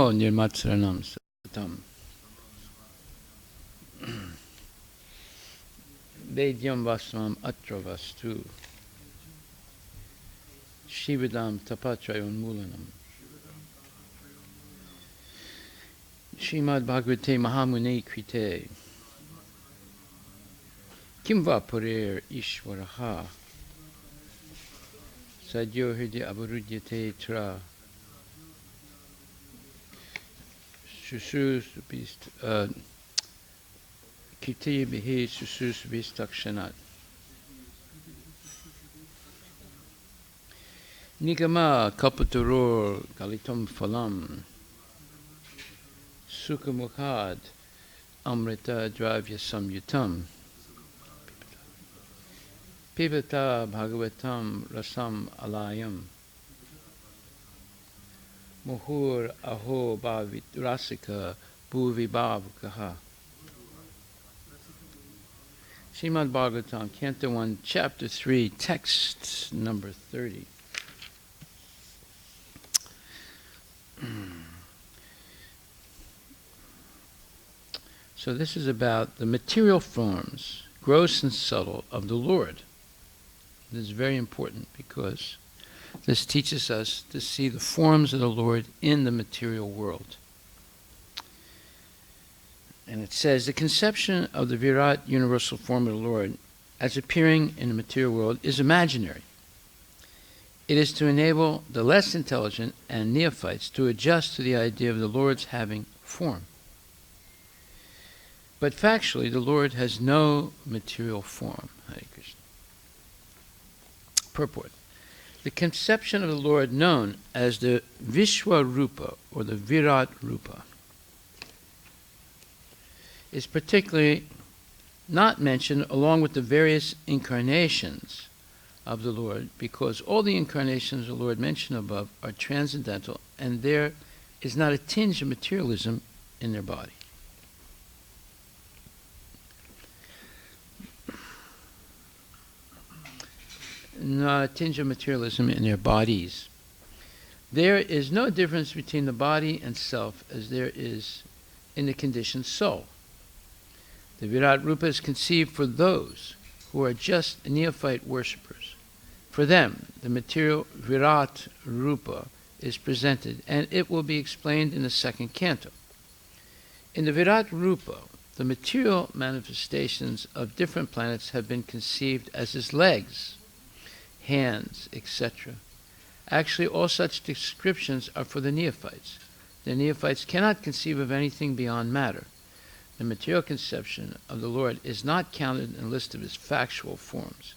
Namo Nirmatsaranam Satam. Vedyam Vasvam Atra Vastu. Shivadam Tapatrayon Mulanam. Srimad Bhagavate Mahamune Krite. Kimva Purer Ishwaraha. Sadyo Hridya Avarudhyate Tra. Susus Bist Kirti Bihi Susus Bistakshanat. Nigama Kapaturur Galitam Phalam. Sukhamukhad Amrita Dravya Samyutam. Pibata Bhagavatam Rasam Alayam. Muhur Aho Bhavit Rasika Bhuvi Bhavakaha. Srimad Bhagavatam, Canto 1, Chapter 3, text number 30. So this is about the material forms, gross and subtle, of the Lord. This is very important because this teaches us to see the forms of the Lord in the material world. And it says, the conception of the Virat universal form of the Lord as appearing in the material world is imaginary. It is to enable the less intelligent and neophytes to adjust to the idea of the Lord's having form. But factually, the Lord has no material form. Hare Krishna. Purport. The conception of the Lord known as the Vishwarupa or the Virat Rupa is particularly not mentioned along with the various incarnations of the Lord, because all the incarnations of the Lord mentioned above are transcendental and there is not a tinge of materialism in their body. Not a tinge of materialism in their bodies. There is no difference between the body and self as there is in the conditioned soul. The Virat Rupa is conceived for those who are just neophyte worshippers. For them, the material Virat Rupa is presented, and it will be explained in the second canto. In the Virat Rupa, the material manifestations of different planets have been conceived as his legs, hands, etc. Actually, all such descriptions are for the neophytes. The neophytes cannot conceive of anything beyond matter. The material conception of the Lord is not counted in the list of his factual forms.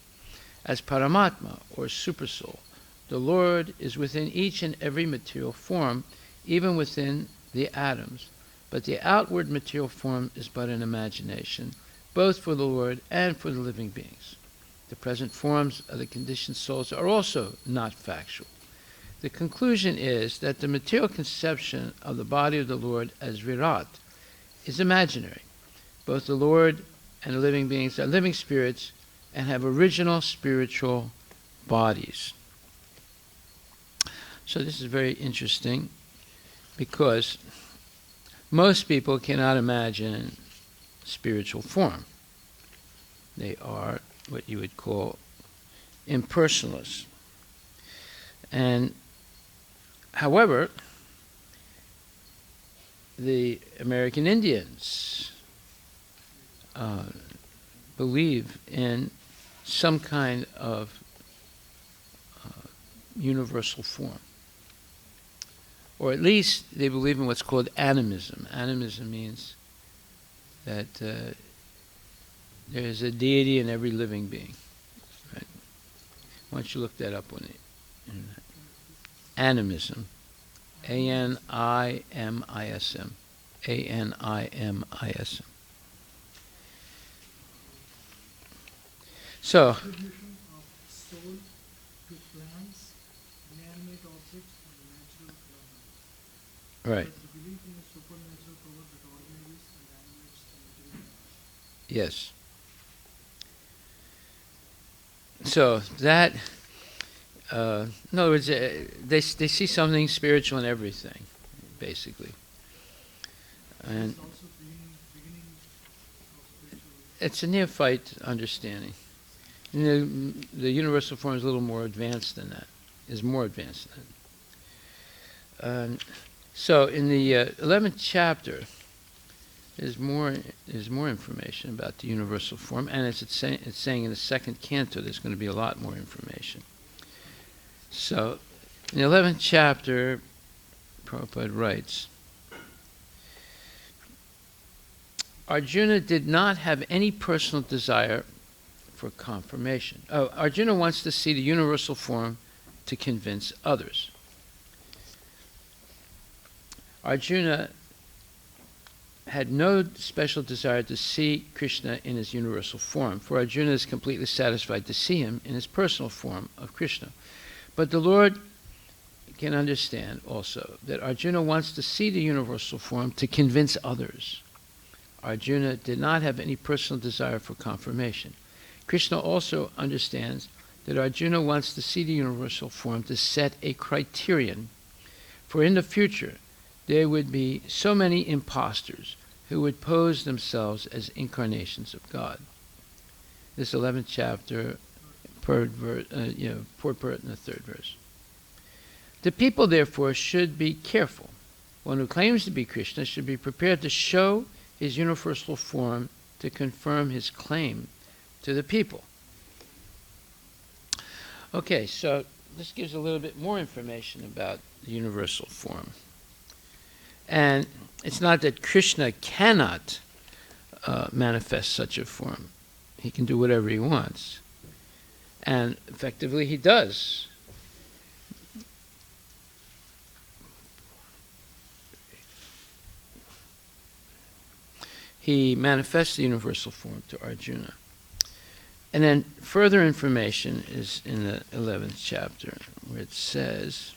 As Paramatma, or Supersoul, the Lord is within each and every material form, even within the atoms. But the outward material form is but an imagination, both for the Lord and for the living beings. The present forms of the conditioned souls are also not factual. The conclusion is that the material conception of the body of the Lord as Virat is imaginary. Both the Lord and the living beings are living spirits and have original spiritual bodies. So this is very interesting because most people cannot imagine spiritual form. They are what you would call impersonalists. And however, the American Indians believe in some kind of universal form. Or at least they believe in what's called animism. Animism means that there is a deity in every living being. Right? Why don't you look that up on the internet? Animism. A-N-I-M-I-S-M. A-N-I-M-I-S-M. So, Attribution of soul to plants, man-made objects, and natural phenomena. right, But the belief in a supernatural power that organizes and animates the material universe. yes. So that, in other words, they see something spiritual in everything. basically. And It's also beginning of spiritual. it's a neophyte understanding. The universal form is a little more advanced than that. Is more advanced than that. So in the 11th chapter, there's more information about the universal form, and it's saying in the second canto there's going to be a lot more information. So in the 11th chapter, Prabhupada writes, Arjuna did not have any personal desire for confirmation. Arjuna wants to see the universal form to convince others. Arjuna had no special desire to see Krishna in his universal form, for Arjuna is completely satisfied to see him in his personal form of Krishna. But the Lord can understand also that Arjuna wants to see the universal form to convince others. Arjuna did not have any personal desire for confirmation. Krishna also understands that Arjuna wants to see the universal form to set a criterion, for in the future there would be so many impostors who would pose themselves as incarnations of God. This 11th chapter, purport in the 3rd verse. The people, therefore, should be careful. One who claims to be Krishna should be prepared to show his universal form to confirm his claim to the people. Okay, so this gives a little bit more information about the universal form. And it's not that Krishna cannot manifest such a form. He can do whatever he wants. And effectively he does. He manifests the universal form to Arjuna. And then further information is in the 11th chapter, where it says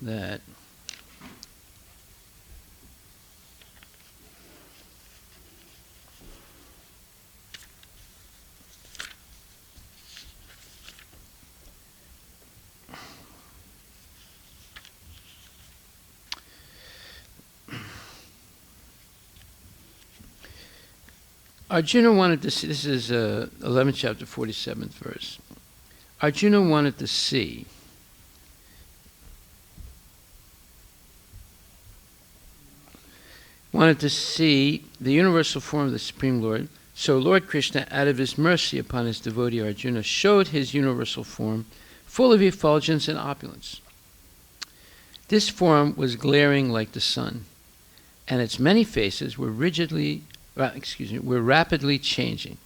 that Arjuna wanted to see, this is 11th chapter, 47th verse. Arjuna wanted to see the universal form of the Supreme Lord. So Lord Krishna, out of his mercy upon his devotee Arjuna, showed his universal form full of effulgence and opulence. This form was glaring like the sun, and its many faces were rapidly changing.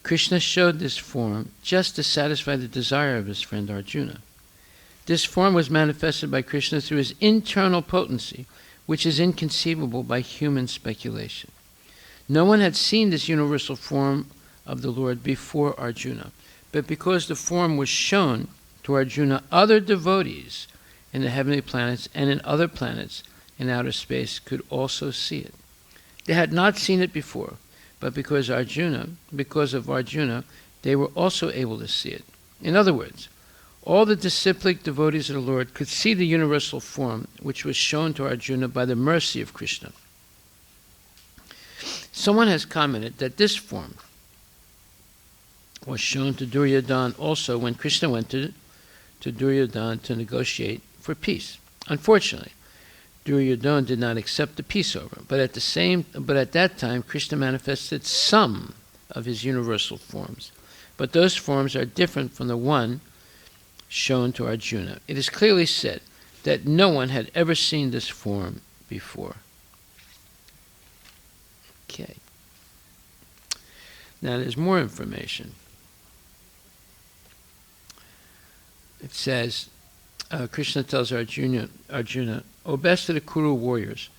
Krishna showed this form just to satisfy the desire of his friend Arjuna. This form was manifested by Krishna through his internal potency, which is inconceivable by human speculation. No one had seen this universal form of the Lord before Arjuna, but because the form was shown to Arjuna, other devotees in the heavenly planets and in other planets in outer space could also see it. They had not seen it before, but because of Arjuna, they were also able to see it. In other words, all the disciplic devotees of the Lord could see the universal form which was shown to Arjuna by the mercy of Krishna. Someone has commented that this form was shown to Duryodhana also when Krishna went to Duryodhana to negotiate for peace. Unfortunately, Duryodhana did not accept the peace offer, but at that time Krishna manifested some of his universal forms. But those forms are different from the one shown to Arjuna. It is clearly said that no one had ever seen this form before. Okay. Now there's more information. It says, Krishna tells Arjuna, O best of the Kuru warriors,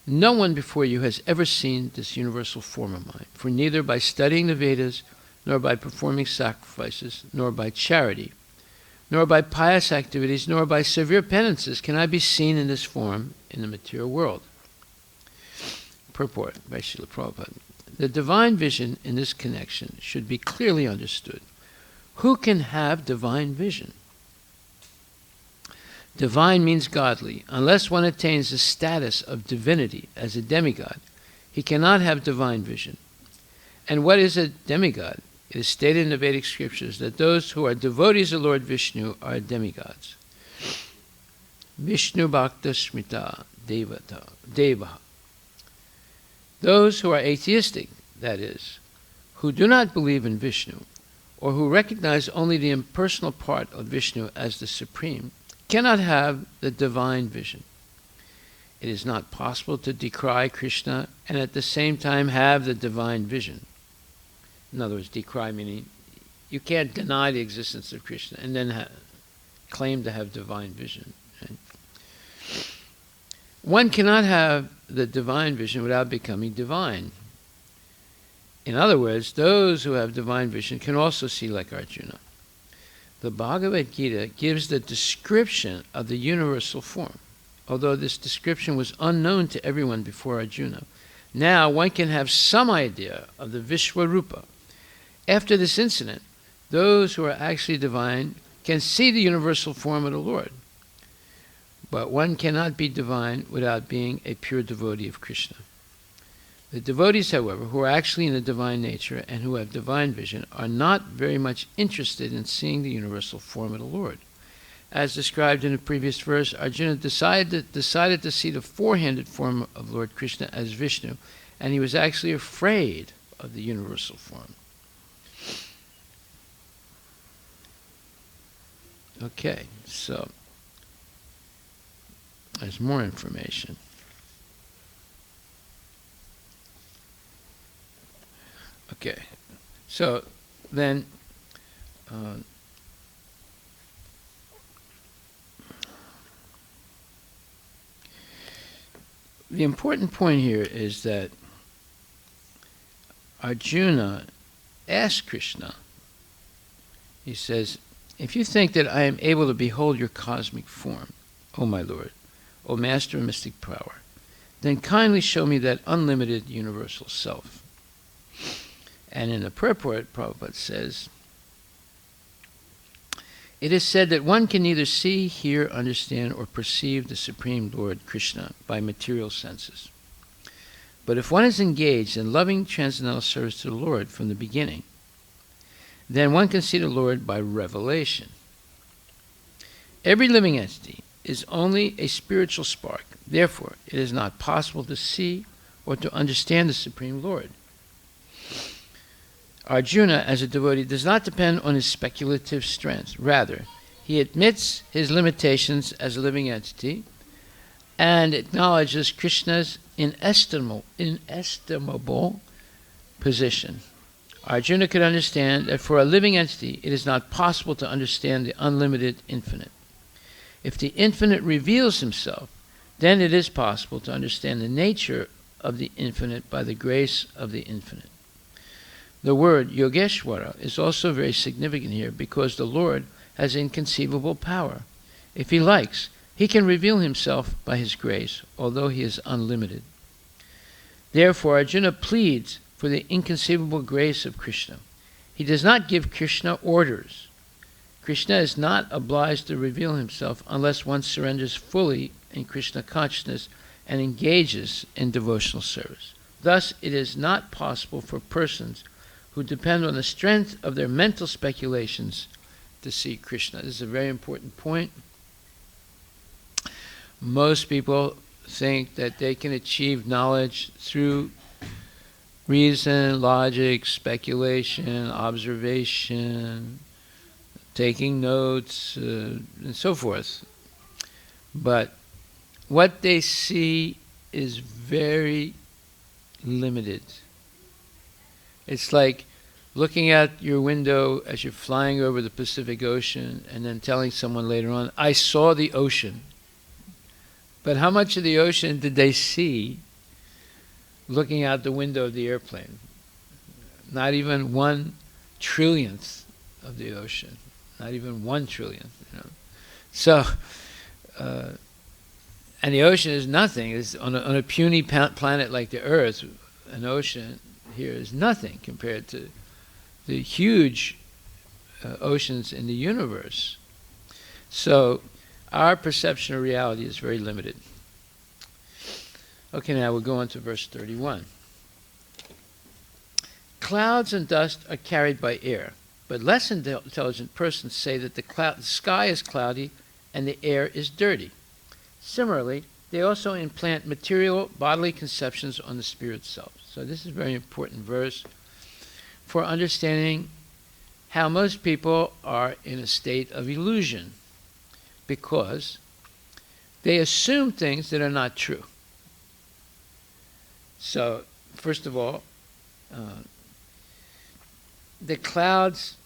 no one before you has ever seen this universal form of mine, for neither by studying the Vedas, nor by performing sacrifices, nor by charity, nor by pious activities, nor by severe penances can I be seen in this form in the material world. Purport by Srila Prabhupada. The divine vision in this connection should be clearly understood. Who can have divine vision? Divine means godly. Unless one attains the status of divinity as a demigod, he cannot have divine vision. And what is a demigod? It is stated in the Vedic scriptures that those who are devotees of Lord Vishnu are demigods. Vishnu Bhakta Smrita Deva. Those who are atheistic, that is, who do not believe in Vishnu, or who recognize only the impersonal part of Vishnu as the supreme, cannot have the divine vision. It is not possible to decry Krishna and at the same time have the divine vision. In other words, decry meaning you can't deny the existence of Krishna and then claim to have divine vision. Right? One cannot have the divine vision without becoming divine. In other words, those who have divine vision can also see like Arjuna. The Bhagavad Gita gives the description of the universal form, although this description was unknown to everyone before Arjuna. Now one can have some idea of the Vishwarupa. After this incident, those who are actually divine can see the universal form of the Lord. But one cannot be divine without being a pure devotee of Krishna. The devotees, however, who are actually in the divine nature and who have divine vision are not very much interested in seeing the universal form of the Lord. As described in the previous verse, Arjuna decided to see the four-handed form of Lord Krishna as Vishnu, and he was actually afraid of the universal form. Okay, so there's more information. Okay, so then the important point here is that Arjuna asked Krishna, he says, if you think that I am able to behold your cosmic form, O my Lord, O Master of mystic power, then kindly show me that unlimited universal self. And in the purport, Prabhupada says, it is said that one can neither see, hear, understand, or perceive the Supreme Lord Krishna by material senses. But if one is engaged in loving transcendental service to the Lord from the beginning, then one can see the Lord by revelation. Every living entity is only a spiritual spark. Therefore, it is not possible to see or to understand the Supreme Lord. Arjuna, as a devotee, does not depend on his speculative strength. Rather, he admits his limitations as a living entity and acknowledges Krishna's inestimable position. Arjuna could understand that for a living entity, it is not possible to understand the unlimited infinite. If the infinite reveals himself, then it is possible to understand the nature of the infinite by the grace of the infinite. The word Yogeshwara is also very significant here because the Lord has inconceivable power. If he likes, he can reveal himself by his grace, although he is unlimited. Therefore, Arjuna pleads for the inconceivable grace of Krishna. He does not give Krishna orders. Krishna is not obliged to reveal himself unless one surrenders fully in Krishna consciousness and engages in devotional service. Thus, it is not possible for persons who depend on the strength of their mental speculations to see Krishna. This is a very important point. Most people think that they can achieve knowledge through reason, logic, speculation, observation, taking notes, and so forth. But what they see is very limited. It's like looking out your window as you're flying over the Pacific Ocean and then telling someone later on, I saw the ocean. But how much of the ocean did they see looking out the window of the airplane? Not even 1/trillionth of the ocean. Not even 1/trillionth. So, and the ocean is nothing. It's on a puny planet like the Earth, an ocean here is nothing compared to the huge oceans in the universe. So Our perception of reality is very limited. Okay, now we'll go on to verse 31. Clouds and dust are carried by air, but less intelligent persons say that the sky is cloudy and the air is dirty. Similarly, they also implant material bodily conceptions on the spirit self. So this is a very important verse for understanding how most people are in a state of illusion, because they assume things that are not true. So, first of all, the clouds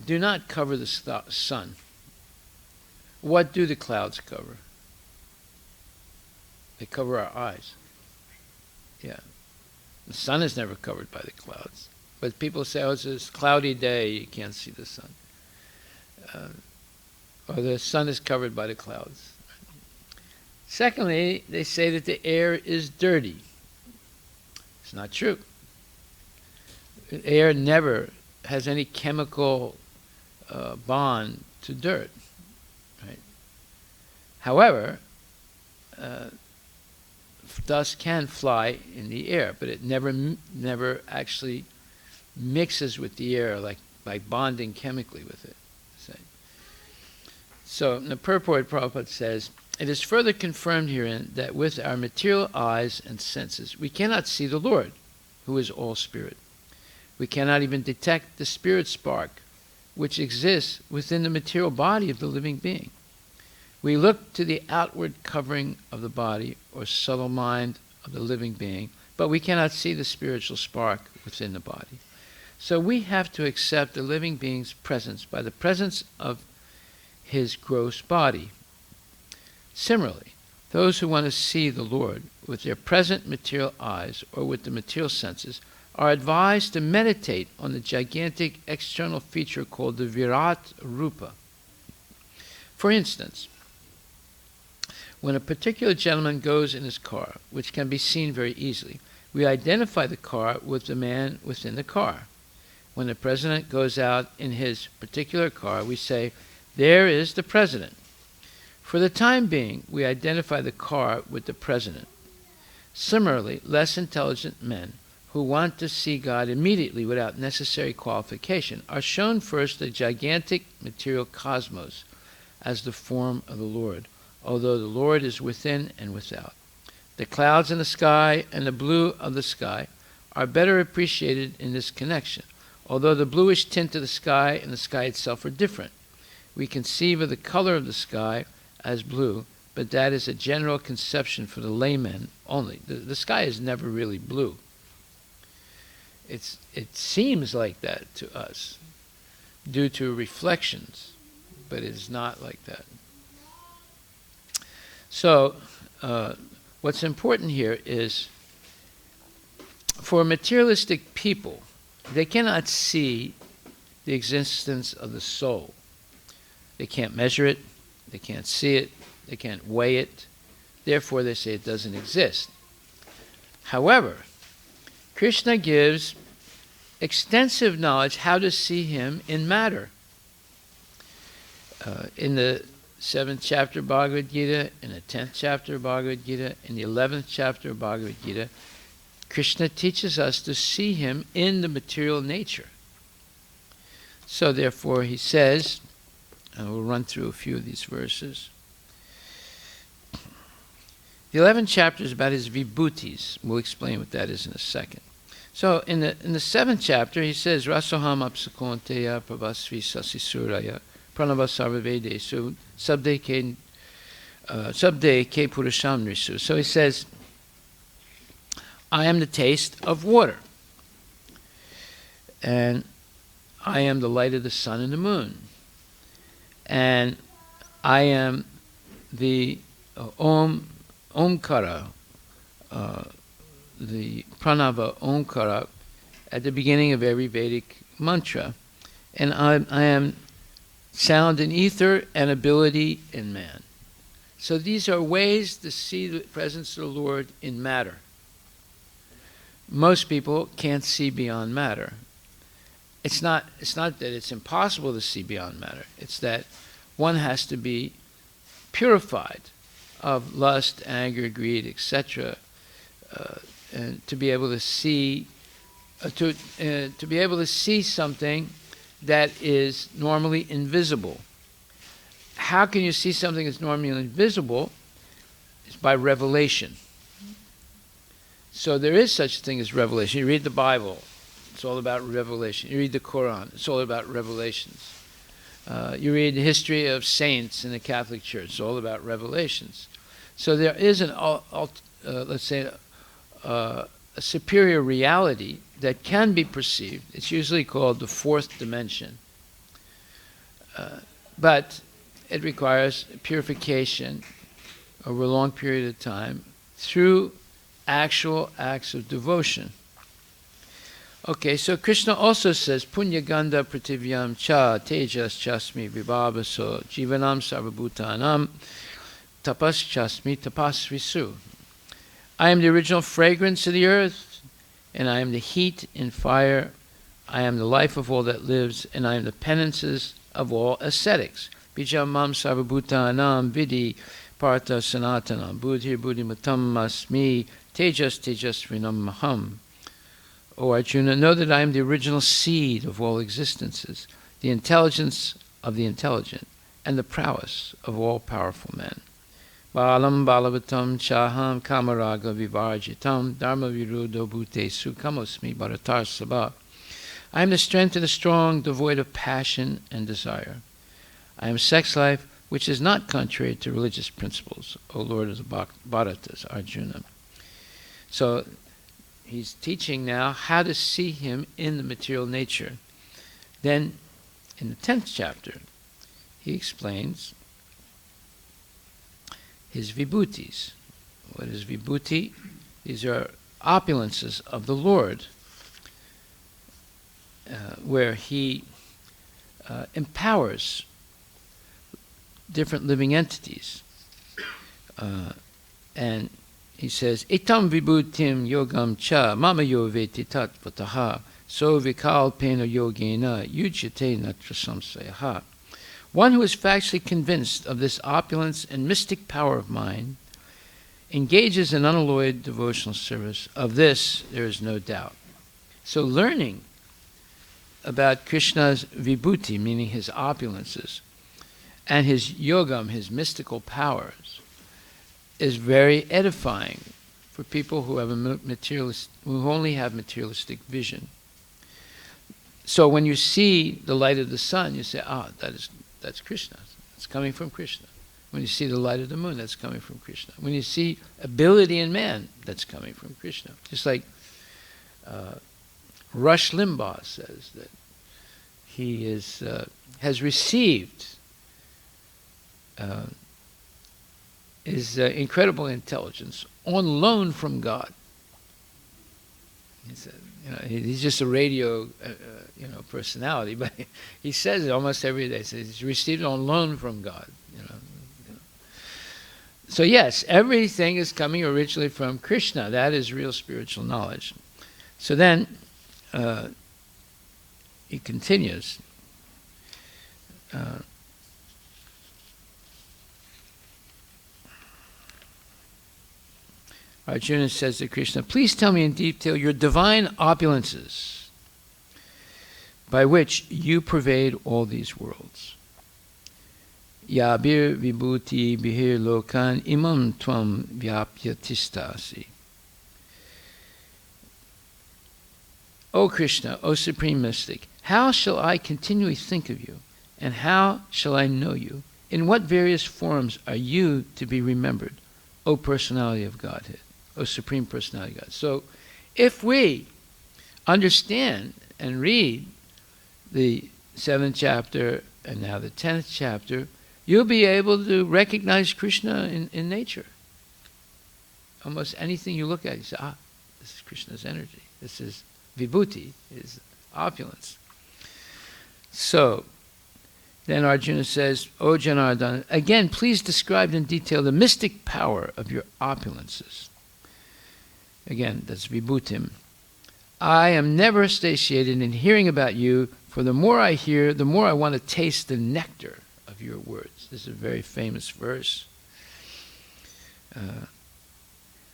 do not cover the sun. What do the clouds cover? They cover our eyes. Yeah. The sun is never covered by the clouds. But people say, oh, it's a cloudy day, you can't see the sun. Or the sun is covered by the clouds. Secondly, they say that the air is dirty. It's not true. Air never has any chemical bond to dirt. Right? However, dust can fly in the air, but it never actually mixes with the air like by bonding chemically with it. So in the purport, Prabhupada says, it is further confirmed herein that with our material eyes and senses, we cannot see the Lord, who is all spirit. We cannot even detect the spirit spark, which exists within the material body of the living being. We look to the outward covering of the body or subtle mind of the living being, but we cannot see the spiritual spark within the body. So we have to accept the living being's presence by the presence of his gross body. Similarly, those who want to see the Lord with their present material eyes or with the material senses are advised to meditate on the gigantic external feature called the Virat Rupa. For instance, when a particular gentleman goes in his car, which can be seen very easily, we identify the car with the man within the car. When the president goes out in his particular car, we say, there is the president. For the time being, we identify the car with the president. Similarly, less intelligent men who want to see God immediately without necessary qualification are shown first the gigantic material cosmos as the form of the Lord, although the Lord is within and without. The clouds in the sky and the blue of the sky are better appreciated in this connection, although the bluish tint of the sky and the sky itself are different. We conceive of the color of the sky as blue, but that is a general conception for the layman only. The sky is never really blue. It seems like that to us due to reflections, but it is not like that. So what's important here is for materialistic people, they cannot see the existence of the soul. They can't measure it, they can't see it, they can't weigh it. Therefore, they say it doesn't exist. However, Krishna gives extensive knowledge how to see him in matter. In the 7th chapter of Bhagavad Gita, in the 10th chapter of Bhagavad Gita, in the 11th chapter of Bhagavad Gita, Krishna teaches us to see him in the material nature. So therefore he says, and we'll run through a few of these verses. The 11th chapter is about his vibhutis. We'll explain what that is in a second. So in the 7th chapter he says, Rasoham apsakonteya prabhasvi sasisuraya pranava sarvavedesu sabde ke purusham nisu. So he says, I am the taste of water, and I am the light of the sun and the moon, and I am the Omkara, the Pranava Omkara at the beginning of every Vedic mantra, and I am sound in ether and ability in man. So these are ways to see the presence of the Lord in matter. Most people can't see beyond matter. It's not that it's impossible to see beyond matter. It's that one has to be purified of lust, anger, greed, etc., and to be able to see something that is normally invisible. How can you see something that's normally invisible? It's by revelation. So there is such a thing as revelation. You read the Bible, it's all about revelation. You read the Quran, it's all about revelations. You read the history of saints in the Catholic Church, it's all about revelations. So there is let's say, a superior reality that can be perceived. It's usually called the fourth dimension. But it requires purification over a long period of time through actual acts of devotion. Okay, so Krishna also says, Punya Ganda Prativyam Cha Tejas Chasmi Vibhavaso Jivanam Sarvabhutanam Tapas Chasmi Tapasvisu. I am the original fragrance of the earth, and I am the heat and fire. I am the life of all that lives, and I am the penances of all ascetics. Bijamam Sarvabhutanam Vidhi Partha Sanatanam Buddhir Buddhimatam Asmi Tejas Tejasvinam Maham. O Arjuna, know that I am the original seed of all existences, the intelligence of the intelligent, and the prowess of all powerful men. Balam balavatam chaham kamaraga vivarjitam dharma viruddho bhutesu kamosmi bharatar sabha. I am the strength of the strong, devoid of passion and desire. I am sex life, which is not contrary to religious principles, O Lord of the Bharatas, Arjuna. So he's teaching now how to see him in the material nature. Then, in the 10th chapter, he explains his vibhutis. What is vibhuti? These are opulences of the Lord, where he empowers different living entities. And he says, Itam vibhutim yogam cha mama yo veti tat vataha so vikal pena yogena yujyate natra samsayaha. One who is factually convinced of this opulence and mystic power of mine engages in unalloyed devotional service. Of this, there is no doubt. So learning about Krishna's vibhuti, meaning his opulences, and his yogam, his mystical powers, is very edifying for people who have who only have materialistic vision. So when you see the light of the sun, you say, that's Krishna. It's coming from Krishna. When you see the light of the moon, that's coming from Krishna. When you see ability in man, that's coming from Krishna. Just like Rush Limbaugh says that he has received his incredible intelligence on loan from God. He said, he's just a radio, personality, but he says it almost every day. He says he's received it on loan from God. So yes, everything is coming originally from Krishna. That is real spiritual knowledge. So then he continues. Arjuna says to Krishna, please tell me in detail your divine opulences by which you pervade all these worlds. Yabir vibhuti bihir lokan imam tvam vyapya tistasi. O Krishna, O Supreme Mystic, how shall I continually think of you, and how shall I know you? In what various forms are you to be remembered, O Personality of Godhead? O Supreme Personality of God. So if we understand and read the 7th chapter and now the 10th chapter, you'll be able to recognize Krishna in nature. Almost anything you look at, you say, this is Krishna's energy. This is vibhuti, is opulence. So then Arjuna says, O Janardana, again, please describe in detail the mystic power of your opulences. Again, that's vibhutim. I am never satiated in hearing about you, for the more I hear, the more I want to taste the nectar of of your words. This is a very famous verse.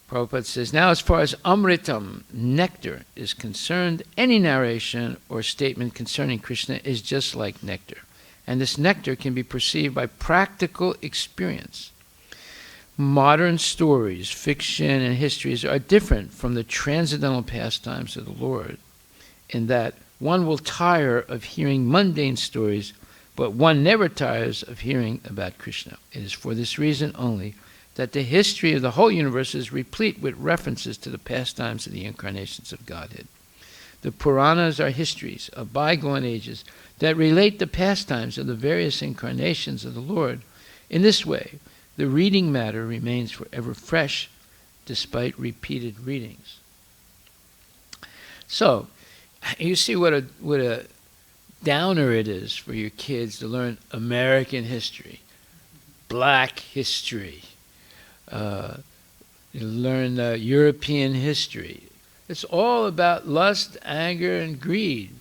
Prabhupada says, now as far as Amritam, nectar, is concerned, any narration or statement concerning Krishna is just like nectar. And this nectar can be perceived by practical experience. Modern stories, fiction, and histories are different from the transcendental pastimes of the Lord, in that one will tire of hearing mundane stories, but one never tires of hearing about Krishna. It is for this reason only that the history of the whole universe is replete with references to the pastimes of the incarnations of Godhead. The Puranas are histories of bygone ages that relate the pastimes of the various incarnations of the Lord. In this way, the reading matter remains forever fresh, despite repeated readings. So, you see what a downer it is for your kids to learn American history, black history, learn European history. It's all about lust, anger, and greed.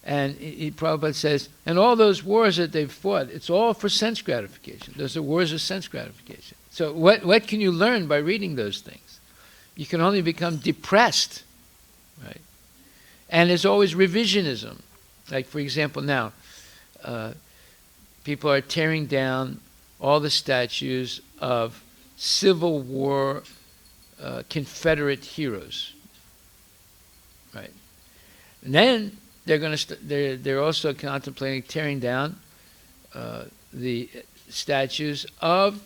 And Prabhupada says, and all those wars that they've fought, it's all for sense gratification. Those are wars of sense gratification. So what can you learn by reading those things? You can only become depressed, right? And there's always revisionism. Like, for example, now, people are tearing down all the statues of Civil War Confederate heroes, right? And then they're going to they're also contemplating tearing down the statues of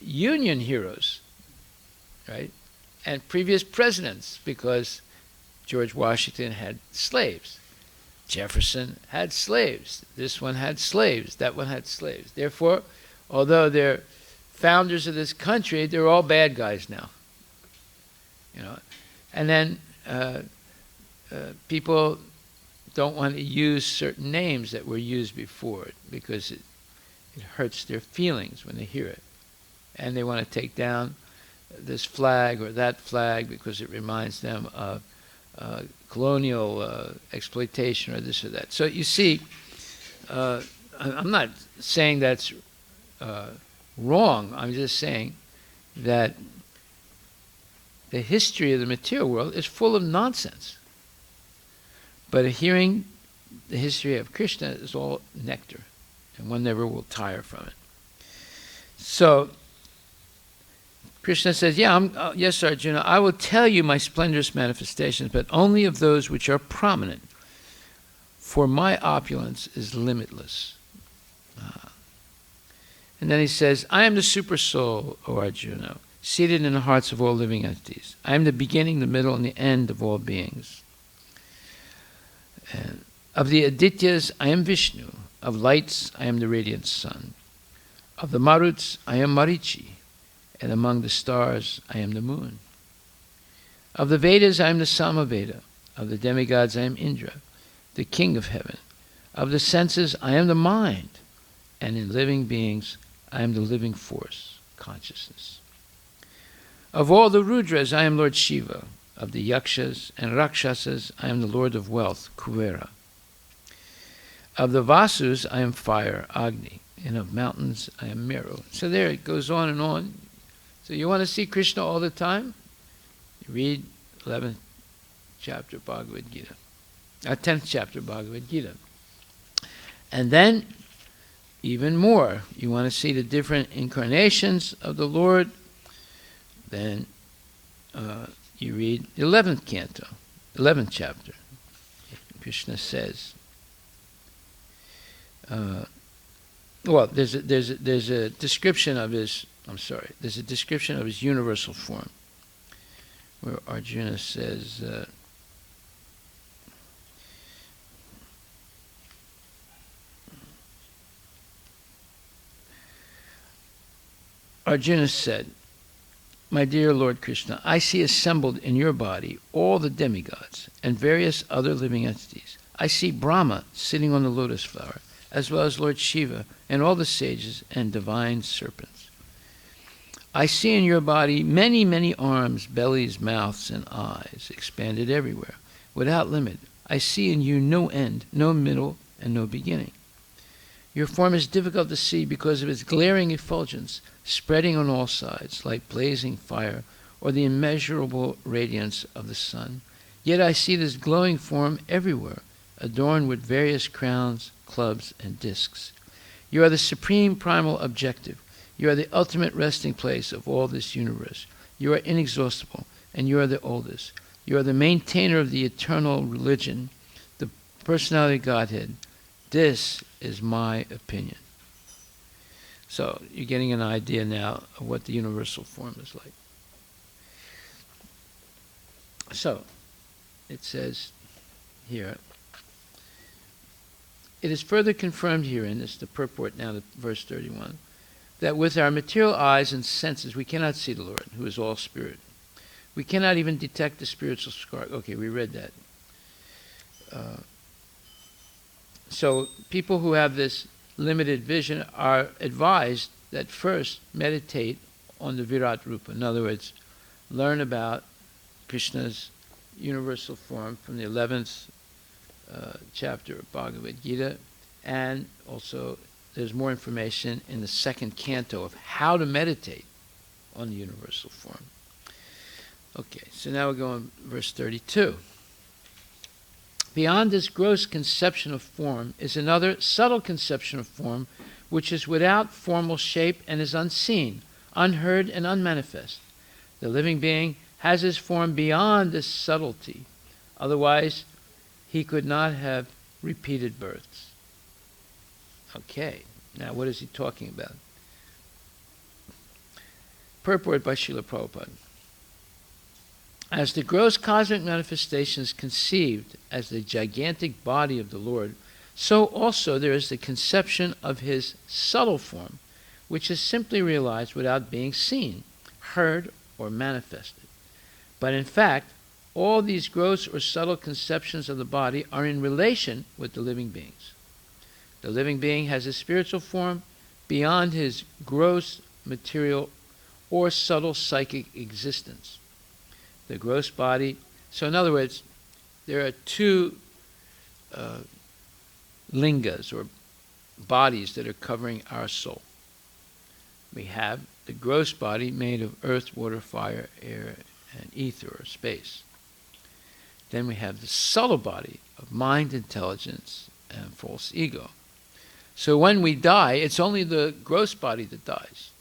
Union heroes, right? And previous presidents, because George Washington had slaves. Jefferson had slaves. This one had slaves. That one had slaves. Therefore, although they're founders of this country, they're all bad guys now. You know, and then people don't want to use certain names that were used before because it hurts their feelings when they hear it, and they want to take down this flag or that flag because it reminds them of colonial exploitation or this or that. So you see, I'm not saying that's wrong. I'm just saying that the history of the material world is full of nonsense. But hearing the history of Krishna is all nectar, and one never will tire from it. So Krishna says, yes, Arjuna, I will tell you my splendorous manifestations, but only of those which are prominent, for my opulence is limitless. And then he says, I am the super soul, O Arjuna, seated in the hearts of all living entities. I am the beginning, the middle, and the end of all beings. And of the Adityas, I am Vishnu. Of lights, I am the radiant sun. Of the Maruts, I am Marichi. And among the stars, I am the moon. Of the Vedas, I am the Samaveda. Of the demigods, I am Indra, the king of heaven. Of the senses, I am the mind. And in living beings, I am the living force, consciousness. Of all the Rudras, I am Lord Shiva. Of the Yakshas and Rakshasas, I am the Lord of Wealth, Kuvera. Of the Vasus, I am fire, Agni. And of mountains, I am Meru. So there it goes on and on. So you want to see Krishna all the time? You read 11th chapter Bhagavad Gita. 10th chapter Bhagavad Gita. And then, even more, you want to see the different incarnations of the Lord, then you read the 11th canto, 11th chapter. Krishna says, there's a description of his, there's a description of his universal form, where Arjuna says, Arjuna said, my dear Lord Krishna, I see assembled in your body all the demigods and various other living entities. I see Brahma sitting on the lotus flower, as well as Lord Shiva and all the sages and divine serpents. I see in your body many, many arms, bellies, mouths, and eyes, expanded everywhere, without limit. I see in you no end, no middle, and no beginning. Your form is difficult to see because of its glaring effulgence, spreading on all sides like blazing fire or the immeasurable radiance of the sun. Yet I see this glowing form everywhere, adorned with various crowns, clubs, and discs. You are the supreme primal objective. You are the ultimate resting place of all this universe. You are inexhaustible, and you are the oldest. You are the maintainer of the eternal religion, the personality of Godhead. This is my opinion. So you're getting an idea now of what the universal form is like. So it says here, it is further confirmed herein, this is the purport now to verse 31, that with our material eyes and senses we cannot see the Lord, who is all spirit. We cannot even detect the spiritual spark. Okay, we read that. So people who have this limited vision are advised that first meditate on the Virat Rupa. In other words, learn about Krishna's universal form from the 11th chapter of Bhagavad Gita, and also there's more information in the second canto of how to meditate on the universal form. Okay, so now we're going to verse 32. Beyond this gross conception of form is another subtle conception of form, which is without formal shape and is unseen, unheard, and unmanifest. The living being has his form beyond this subtlety. Otherwise, he could not have repeated births. Okay, now what is he talking about? Purport by Srila Prabhupada. As the gross cosmic manifestation is conceived as the gigantic body of the Lord, so also there is the conception of his subtle form, which is simply realized without being seen, heard, or manifested. But in fact, all these gross or subtle conceptions of the body are in relation with the living beings. The living being has a spiritual form beyond his gross material or subtle psychic existence. The gross body. So in other words, there are two lingas or bodies that are covering our soul. We have the gross body made of earth, water, fire, air, and ether or space. Then we have the subtle body of mind, intelligence, and false ego. So when we die, it's only the gross body that dies.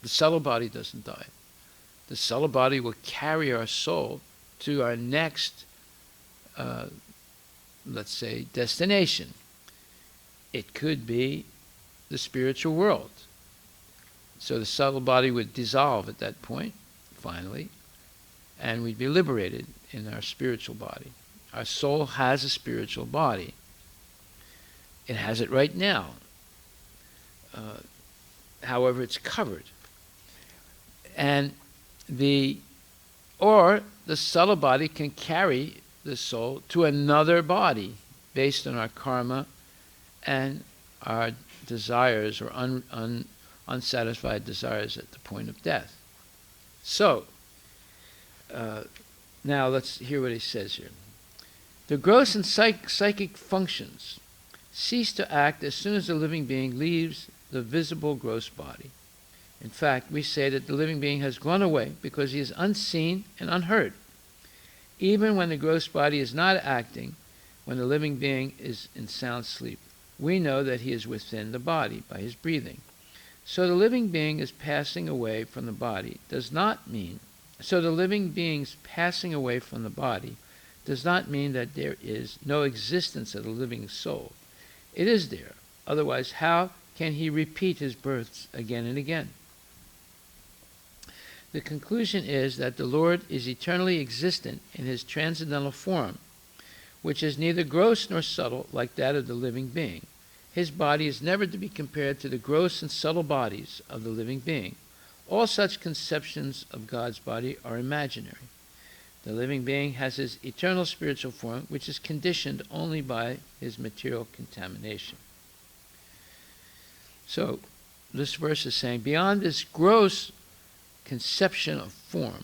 The subtle body doesn't die. The subtle body will carry our soul to our next, let's say, destination. It could be the spiritual world. So the subtle body would dissolve at that point, finally, and we'd be liberated in our spiritual body. Our soul has a spiritual body. It has it right now. However, it's covered. And the subtle body can carry the soul to another body based on our karma and our desires or unsatisfied desires at the point of death. So, now let's hear what he says here. The gross and psychic functions cease to act as soon as the living being leaves the visible gross body. In fact, we say that the living being has gone away because he is unseen and unheard. Even when the gross body is not acting, when the living being is in sound sleep, we know that he is within the body by his breathing. So the living being is passing away from the body does not mean that there is no existence of the living soul. It is there. Otherwise, how can he repeat his births again and again? The conclusion is that the Lord is eternally existent in his transcendental form, which is neither gross nor subtle like that of the living being. His body is never to be compared to the gross and subtle bodies of the living being. All such conceptions of God's body are imaginary. The living being has his eternal spiritual form, which is conditioned only by his material contamination. So, this verse is saying, beyond this gross conception of form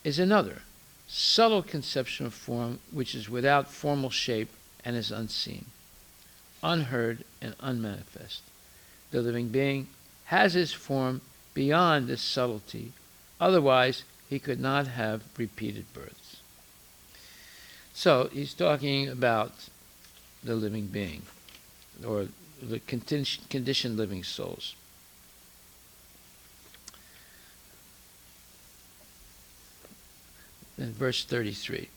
is another subtle conception of form which is without formal shape and is unseen. unheard, and unmanifest. The living being has his form beyond this subtlety, otherwise he could not have repeated births. So he's talking about the living being, or the conditioned living souls. In verse 33,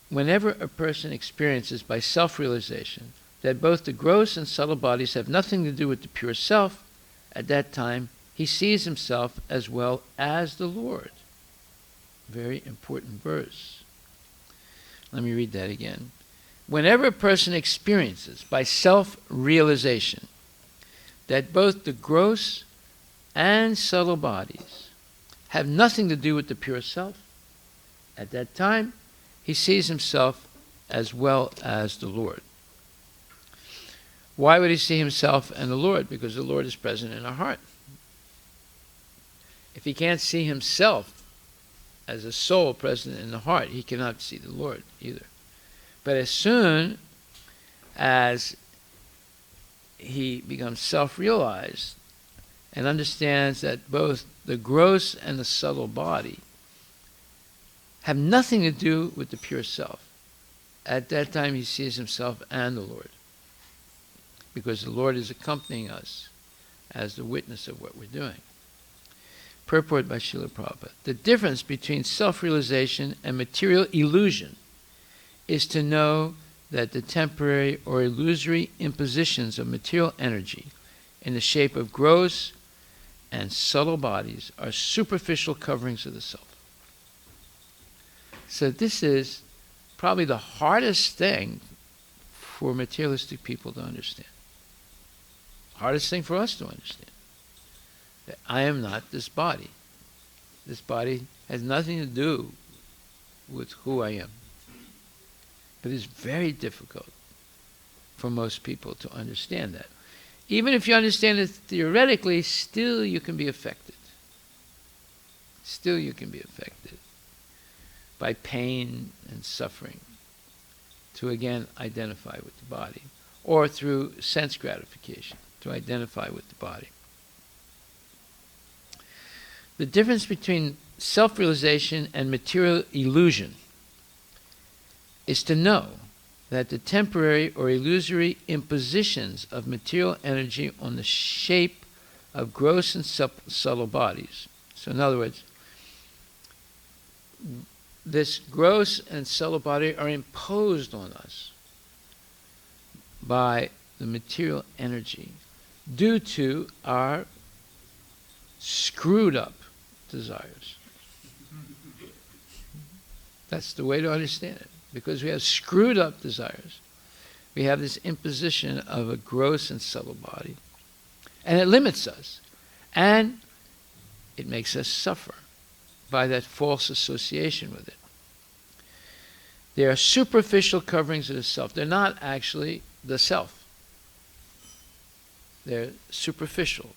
whenever a person experiences by self-realization that both the gross and subtle bodies have nothing to do with the pure self, at that time he sees himself as well as the Lord. Very important verse. Let me read that again. Whenever a person experiences by self-realization that both the gross and subtle bodies have nothing to do with the pure self, at that time he sees himself as well as the Lord. Why would he see himself and the Lord? Because the Lord is present in our heart. If he can't see himself as a soul present in the heart, he cannot see the Lord either. But as soon as he becomes self-realized and understands that both the gross and the subtle body have nothing to do with the pure self, at that time he sees himself and the Lord, because the Lord is accompanying us as the witness of what we're doing. Purport by Srila Prabhupada. The difference between self-realization and material illusion is to know that the temporary or illusory impositions of material energy in the shape of gross and subtle bodies are superficial coverings of the self. So this is probably the hardest thing for materialistic people to understand. Hardest thing for us to understand. That I am not this body. This body has nothing to do with who I am. But it's very difficult for most people to understand that. Even if you understand it theoretically, still you can be affected. Still you can be affected by pain and suffering to again identify with the body, or through sense gratification to identify with the body. The difference between self-realization and material illusion is to know that the temporary or illusory impositions of material energy on the shape of gross and subtle bodies. So in other words, this gross and subtle body are imposed on us by the material energy due to our screwed up desires. That's the way to understand it. Because we have screwed up desires, we have this imposition of a gross and subtle body, and it limits us, and it makes us suffer by that false association with it. They are superficial coverings of the self. They're not actually the self. They're superficial.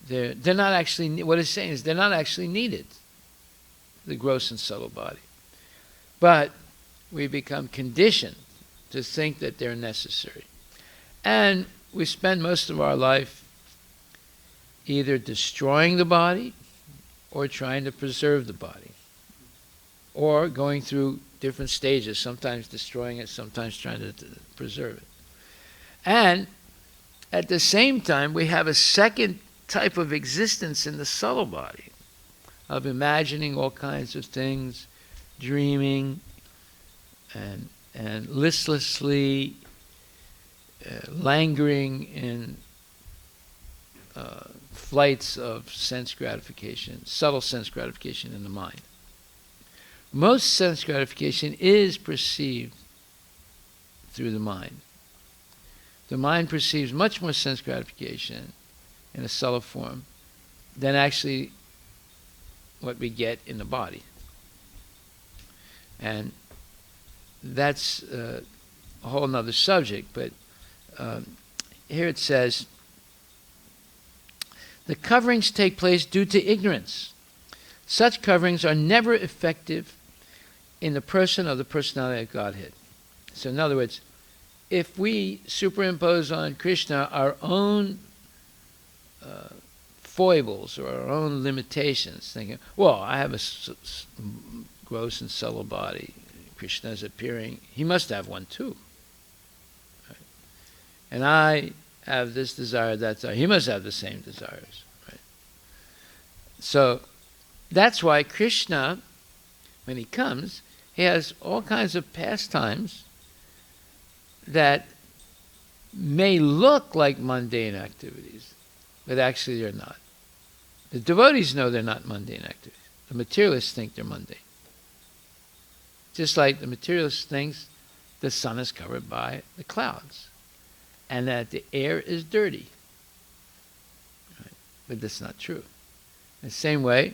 They're not actually, what it's saying is they're not actually needed, the gross and subtle body. But we become conditioned to think that they're necessary. And we spend most of our life either destroying the body or trying to preserve the body, or going through different stages, sometimes destroying it, sometimes trying to preserve it. And at the same time, we have a second type of existence in the subtle body, of imagining all kinds of things, dreaming, and listlessly languoring in flights of sense gratification, subtle sense gratification in the mind. Most sense gratification is perceived through the mind. The mind perceives much more sense gratification in a subtle form than actually what we get in the body. And that's a whole nother subject, but here it says, the coverings take place due to ignorance. Such coverings are never effective in the person of the personality of Godhead. So in other words, if we superimpose on Krishna our own foibles or our own limitations, thinking, well, I have a gross and subtle body. Krishna is appearing. He must have one too. Right? And I have this desire, that desire. He must have the same desires. Right? So that's why Krishna, when he comes, he has all kinds of pastimes that may look like mundane activities, but actually they're not. The devotees know they're not mundane activities. The materialists think they're mundane. Just like the materialist thinks the sun is covered by the clouds and that the air is dirty. Right? But that's not true. In the same way,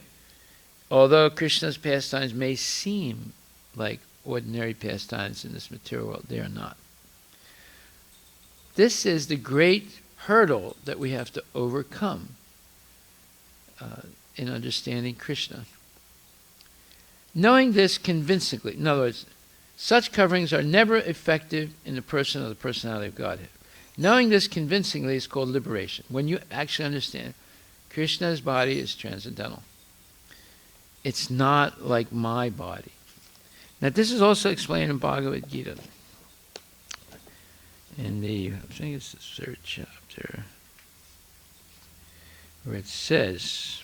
although Krishna's pastimes may seem like ordinary pastimes in this material world, they are not. This is the great hurdle that we have to overcome in understanding Krishna. Knowing this convincingly, in other words, such coverings are never effective in the person or the personality of Godhead. Knowing this convincingly is called liberation. When you actually understand Krishna's body is transcendental. It's not like my body. Now this is also explained in Bhagavad Gita. In the, I think it's the 3rd chapter, where it says,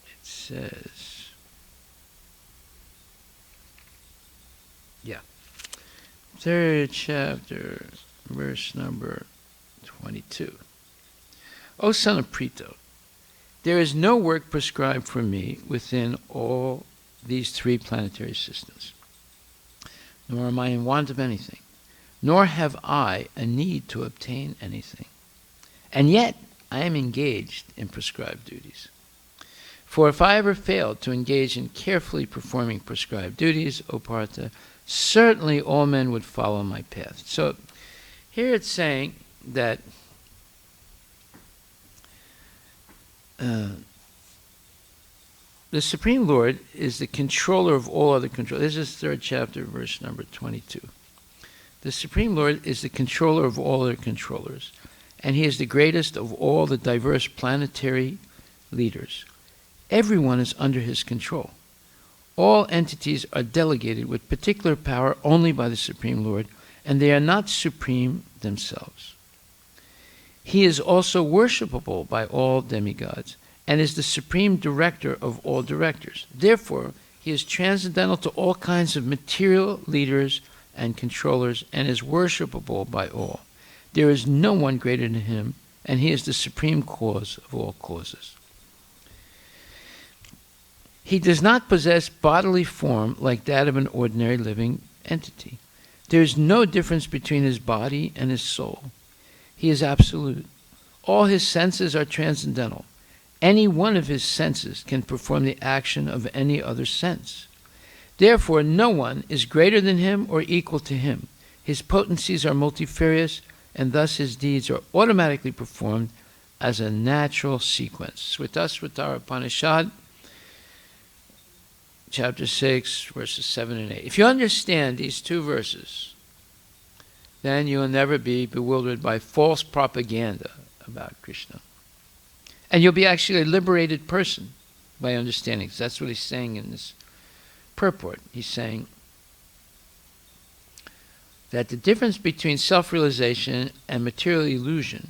it says, yeah, 3rd chapter, verse number 22. O son of Prito, there is no work prescribed for me within all these 3 planetary systems, nor am I in want of anything, nor have I a need to obtain anything. And yet I am engaged in prescribed duties. For if I ever failed to engage in carefully performing prescribed duties, O Partha, certainly all men would follow my path. So here it's saying that the Supreme Lord is the controller of all other controllers. This is 3rd chapter, verse number 22. The Supreme Lord is the controller of all other controllers, and he is the greatest of all the diverse planetary leaders. Everyone is under his control. All entities are delegated with particular power only by the Supreme Lord, and they are not supreme themselves. He is also worshipable by all demigods, and is the supreme director of all directors. Therefore, he is transcendental to all kinds of material leaders and controllers, and is worshipable by all. There is no one greater than him, and he is the supreme cause of all causes. He does not possess bodily form like that of an ordinary living entity. There is no difference between his body and his soul. He is absolute. All his senses are transcendental. Any one of his senses can perform the action of any other sense. Therefore, no one is greater than him or equal to him. His potencies are multifarious, and thus his deeds are automatically performed as a natural sequence. Swetasvatara Upanishad, chapter 6, verses 7 and 8. If you understand these 2 verses, then you will never be bewildered by false propaganda about Krishna. And you'll be actually a liberated person by understanding. That's what he's saying in this purport. He's saying that the difference between self-realization and material illusion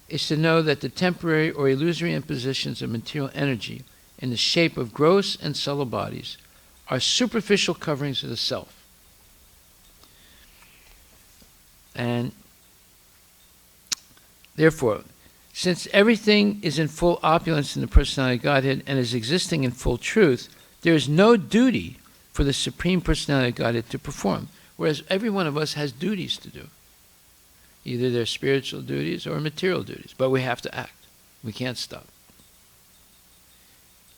is to know that the temporary or illusory impositions of material energy in the shape of gross and subtle bodies are superficial coverings of the self. And therefore, since everything is in full opulence in the personality of Godhead and is existing in full truth, there is no duty for the Supreme Personality of Godhead to perform, whereas every one of us has duties to do. Either they're spiritual duties or material duties, but we have to act. We can't stop.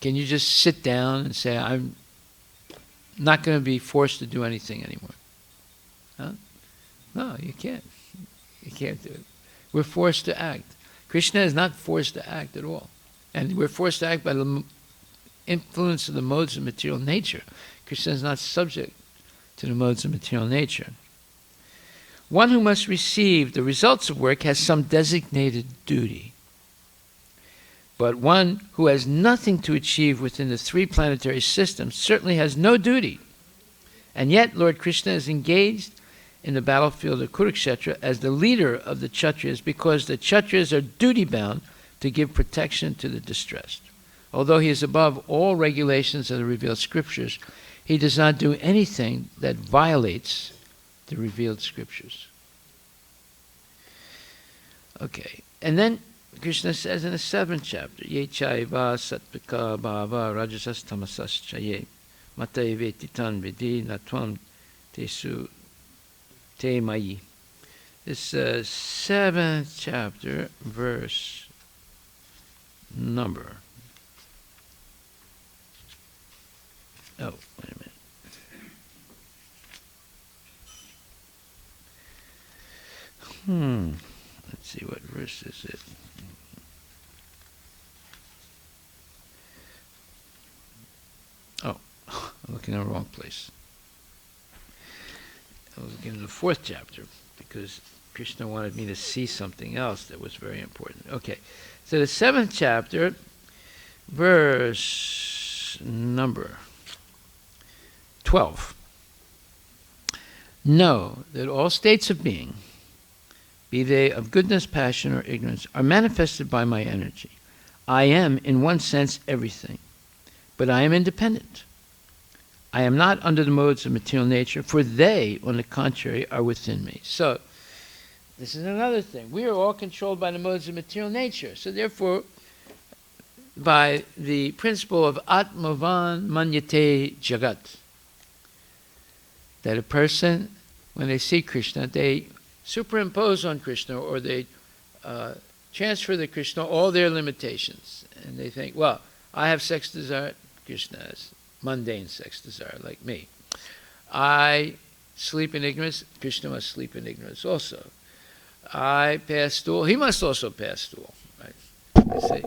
Can you just sit down and say, I'm not going to be forced to do anything anymore? Huh? No, you can't. You can't do it. We're forced to act. Krishna is not forced to act at all. And we're forced to act by the influence of the modes of material nature. Krishna is not subject to the modes of material nature. One who must receive the results of work has some designated duty. But one who has nothing to achieve within the three planetary systems certainly has no duty. And yet Lord Krishna is engaged in the battlefield of Kurukshetra as the leader of the Kshatriyas because the Kshatriyas are duty-bound to give protection to the distressed. Although he is above all regulations of the revealed scriptures, he does not do anything that violates the revealed scriptures. Okay, and then Krishna says in the 7th chapter, Ye chaiva satvika bhava rajasas tamasas chaye mataive titan vidi natvam tesu te mayi. This 7th chapter, verse number. Oh, wait a minute. Let's see, what verse is it? Oh, I'm looking in the wrong place. I was looking in the 4th chapter because Krishna wanted me to see something else that was very important. Okay, so the 7th chapter, verse number 12. Know that all states of being, be they of goodness, passion, or ignorance, are manifested by my energy. I am, in one sense, everything, but I am independent. I am not under the modes of material nature, for they, on the contrary, are within me. So, this is another thing. We are all controlled by the modes of material nature. So therefore, by the principle of Atmavan Manyate Jagat, that a person, when they see Krishna, they superimpose on Krishna, or they transfer to Krishna all their limitations. And they think, well, I have sex desire, Krishna has mundane sex desire, like me. I sleep in ignorance, Krishna must sleep in ignorance also. I pass stool, he must also pass stool. Right? You see?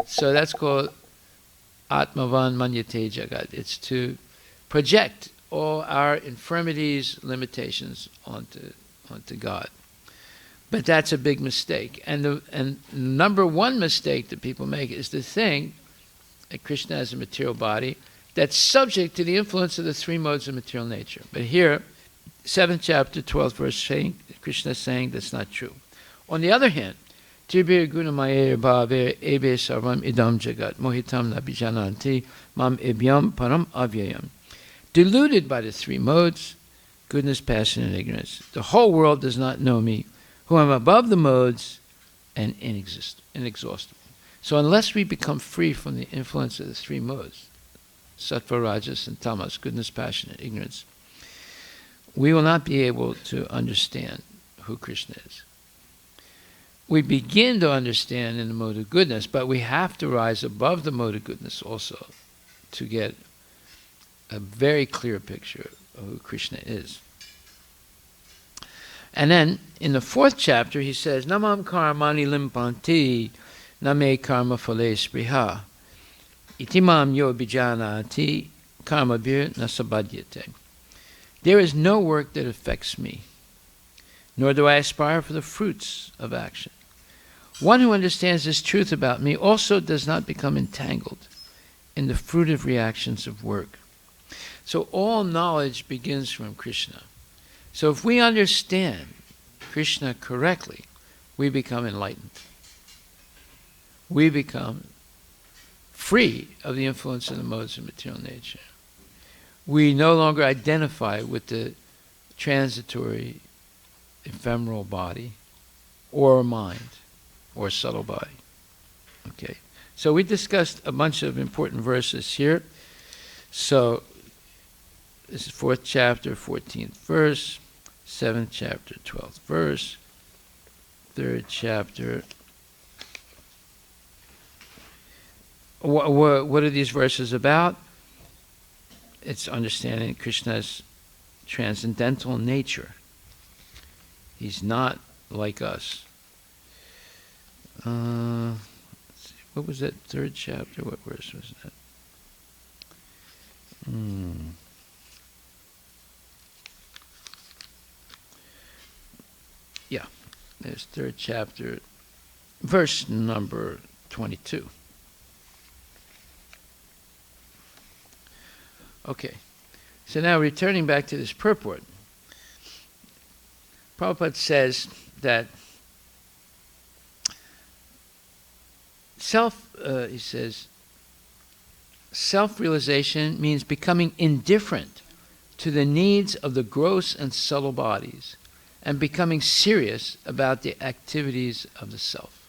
So that's called Atmavan Manyate Jagat. It's to project all our infirmities, limitations onto God. But that's a big mistake. And the number one mistake that people make is to think that Krishna has a material body that's subject to the influence of the three modes of material nature. But here, 7th chapter, 12th verse, Krishna is saying that's not true. On the other hand, Tibir Gunamayer Bhaver Ebe Sarvam Idam Jagat Mohitam Nabijananti Mam Ebyam Param Avyayam. Deluded by the three modes, goodness, passion, and ignorance, the whole world does not know me, who am above the modes and inexhaustible. So unless we become free from the influence of the three modes, sattva, rajas, and tamas, goodness, passion, and ignorance, we will not be able to understand who Krishna is. We begin to understand in the mode of goodness, but we have to rise above the mode of goodness also to get a very clear picture of who Krishna is. And then in the 4th chapter he says, Namam karmani limpanti name karma phale spriha itimam yo bijanati karma bir nasabadyate. There is no work that affects me, nor do I aspire for the fruits of action. One who understands this truth about me also does not become entangled in the fruitive reactions of work. So all knowledge begins from Krishna. So if we understand Krishna correctly, we become enlightened. We become free of the influence of the modes of material nature. We no longer identify with the transitory, ephemeral body, or mind, or subtle body. Okay, so we discussed a bunch of important verses here. So this is 4th chapter, 14th verse, 7th chapter, 12th verse, 3rd chapter. What are these verses about? It's understanding Krishna's transcendental nature. He's not like us. Let's see, what was that third chapter? What verse was that? Yeah, there's third chapter, verse number 22. Okay, so now returning back to this purport, Prabhupada says that he says, self-realization means becoming indifferent to the needs of the gross and subtle bodies and becoming serious about the activities of the self.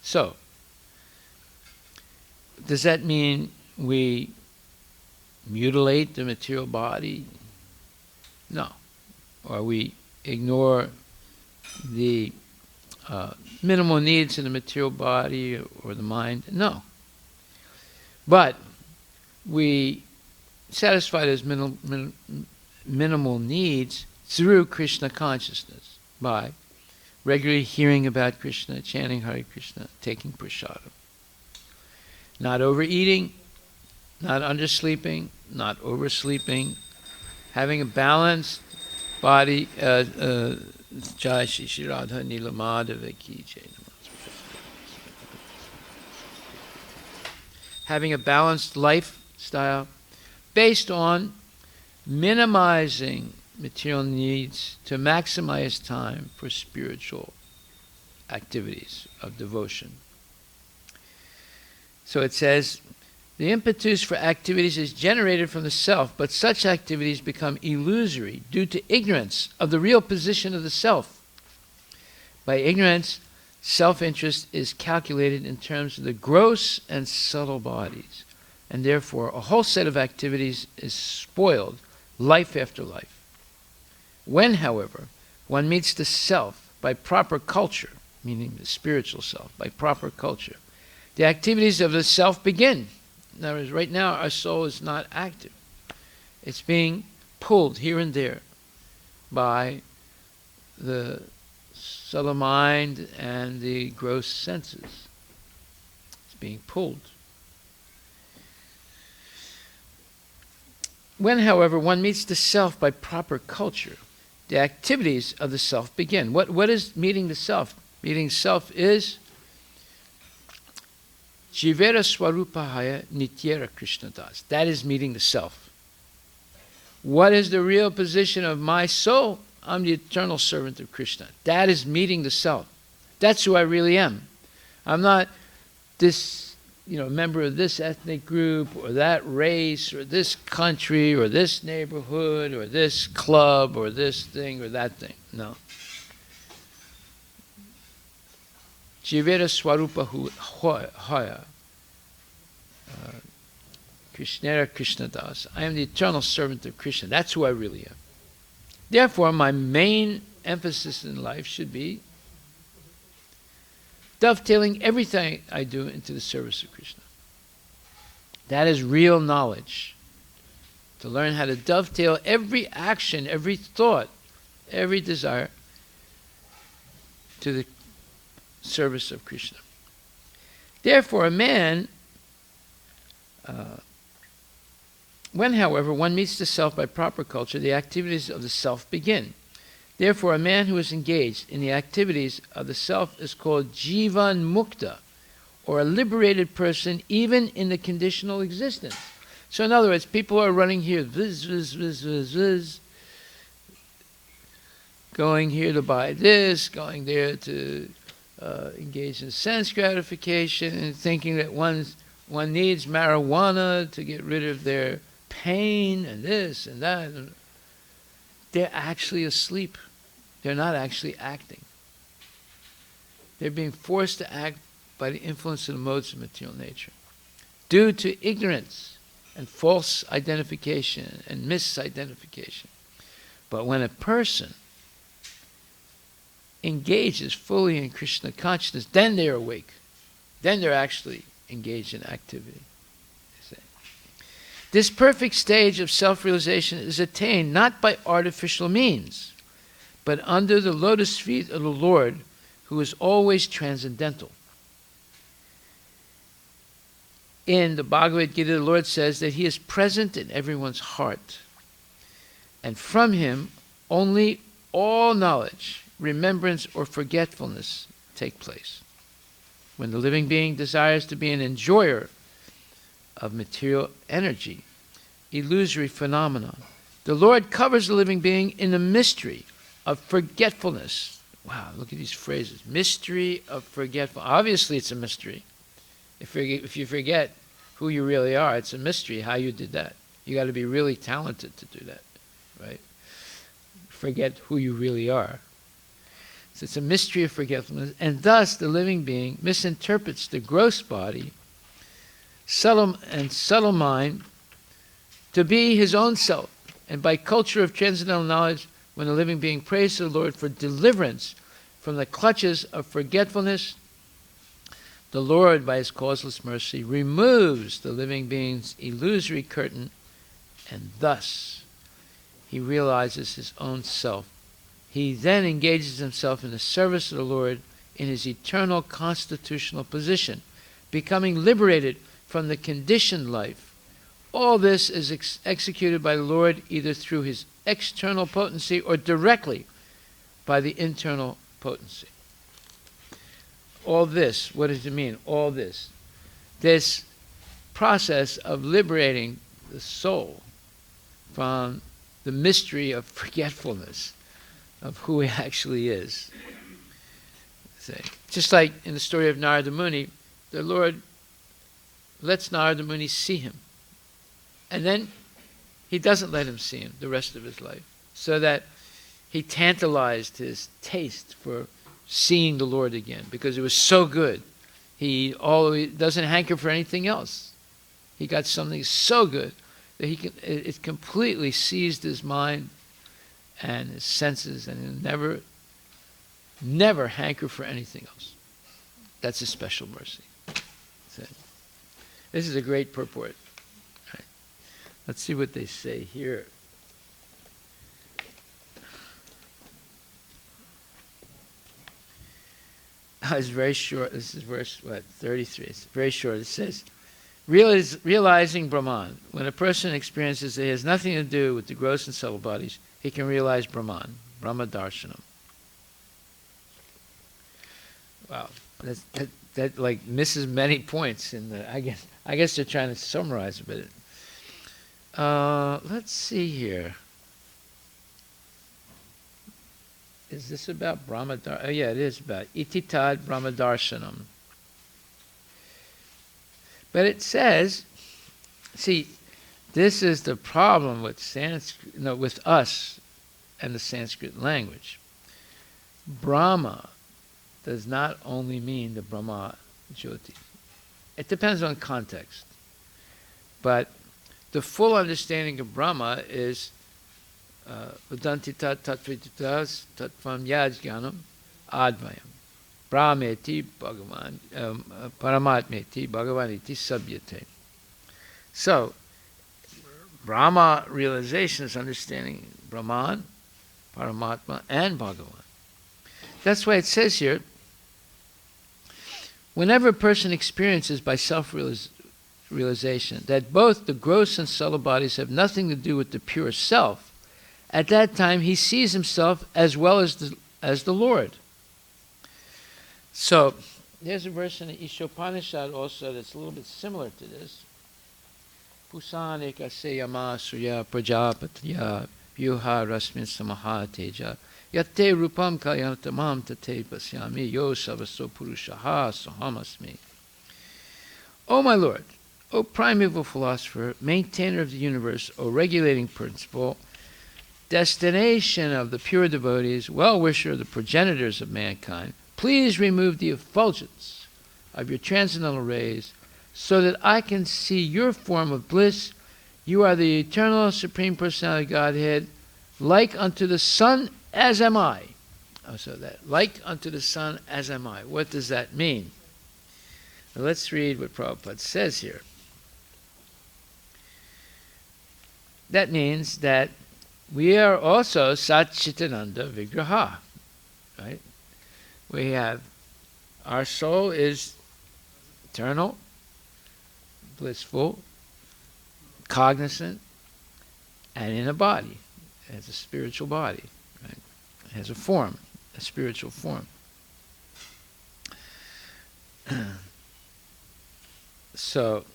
So, does that mean we mutilate the material body? No. Or we ignore the minimal needs in the material body or the mind? No. But we satisfy those minimal needs through Krishna consciousness by regularly hearing about Krishna, chanting Hare Krishna, taking prasadam. Not overeating, not undersleeping, not oversleeping, having a balanced body. Jai Shri Radha Nila Madhava Ki Jai. Having a balanced lifestyle based on minimizing material needs to maximize time for spiritual activities of devotion. So it says, the impetus for activities is generated from the self, but such activities become illusory due to ignorance of the real position of the self. By ignorance, self-interest is calculated in terms of the gross and subtle bodies, and therefore a whole set of activities is spoiled life after life. When, however, one meets the self by proper culture, meaning the spiritual self, by proper culture, the activities of the self begin. In other words, right now our soul is not active. It's being pulled here and there by the subtle mind and the gross senses. It's being pulled. When, however, one meets the self by proper culture, the activities of the self begin. What is meeting the self? Meeting self is Jivera Swarupahaya Nityera Krishnadas. That is meeting the self. What is the real position of my soul? I'm the eternal servant of Krishna. That is meeting the self. That's who I really am. I'm not this, member of this ethnic group or that race or this country or this neighborhood or this club or this thing or that thing. No. Jivera Swarupa Hoya Krishnera Krishnadas. I am the eternal servant of Krishna. That's who I really am. Therefore, my main emphasis in life should be dovetailing everything I do into the service of Krishna. That is real knowledge. To learn how to dovetail every action, every thought, every desire to the service of Krishna. Therefore, a man, when, however, one meets the self by proper culture, the activities of the self begin. Therefore, a man who is engaged in the activities of the self is called Jivan Mukta, or a liberated person, even in the conditional existence. So in other words, people are running here, viz, viz, viz, viz, viz, going here to buy this, going there to engage in sense gratification, and thinking that one needs marijuana to get rid of their pain and this and that. They're actually asleep. They're not actually acting. They're being forced to act by the influence of the modes of material nature, due to ignorance and false identification and misidentification. But when a person engages fully in Krishna consciousness, then they're awake. Then they're actually engaged in activity. This perfect stage of self-realization is attained not by artificial means, but under the lotus feet of the Lord, who is always transcendental. In the Bhagavad Gita, the Lord says that he is present in everyone's heart, and from him only all knowledge, remembrance, or forgetfulness take place. When the living being desires to be an enjoyer of material energy, illusory phenomenon, the Lord covers the living being in the mystery of forgetfulness. Wow, look at these phrases. Mystery of forgetfulness. Obviously it's a mystery. If you forget who you really are, it's a mystery how you did that. You got to be really talented to do that, right? Forget who you really are. So it's a mystery of forgetfulness, and thus the living being misinterprets the gross body, subtle mind, to be his own self. And by culture of transcendental knowledge, when the living being prays to the Lord for deliverance from the clutches of forgetfulness, the Lord, by his causeless mercy, removes the living being's illusory curtain, and thus he realizes his own self. He then engages himself in the service of the Lord in his eternal constitutional position, becoming liberated from the conditioned life. All this is executed by the Lord either through his external potency or directly by the internal potency. All this, what does it mean? All this. This process of liberating the soul from the mystery of forgetfulness of who he actually is. Just like in the story of Narada Muni, the Lord lets Narada Muni see him. And then he doesn't let him see him the rest of his life, so that he tantalized his taste for seeing the Lord again, because it was so good. He always doesn't hanker for anything else. He got something so good that it completely seized his mind and his senses, and he'll never hanker for anything else. That's a special mercy. This is a great purport. Right. Let's see what they say here. It's very short. This is verse 33. It's very short. It says, realizing Brahman. When a person experiences that he has nothing to do with the gross and subtle bodies, he can realize Brahman, Brahma Darshanam. Wow, that like misses many points in the. I guess they're trying to summarize a bit. Let's see here. Is this about Brahma? Oh yeah, it is about Ititad Brahma Darshanam. But it says, see, this is the problem with Sanskrit, with us and the Sanskrit language. Brahma does not only mean the Brahma Jyoti. It depends on context. But the full understanding of Brahma is Vedantita Tattvititas Tattvam Yajnanam Advayam. Brahmeti Bhagavan Paramatmeti Bhagavaniti Sabhyate. So, Brahma realization is understanding Brahman, Paramatma, and Bhagavan. That's why it says here, whenever a person experiences by self-realization that both the gross and subtle bodies have nothing to do with the pure self, at that time he sees himself as well as the Lord. So, there's a verse in the Ishopanishad also that's a little bit similar to this. Pusanika seyama suya prajapatya vyuha rasmin samaha teja yate rupam kalyantamam tate pasyami yo savaso purushaha sohamasmi. O my Lord, O primeval philosopher, maintainer of the universe, O regulating principle, destination of the pure devotees, well-wisher of the progenitors of mankind, please remove the effulgence of your transcendental rays so that I can see your form of bliss. You are the eternal Supreme Personality of Godhead, like unto the sun as am I. Oh, so that, like unto the sun as am I. What does that mean? Now let's read what Prabhupada says here. That means that we are also Sat Chitananda Vigraha, right? We have, our soul is eternal, blissful, cognizant, and in a body. It has a spiritual body, right? It has a form, a spiritual form. So,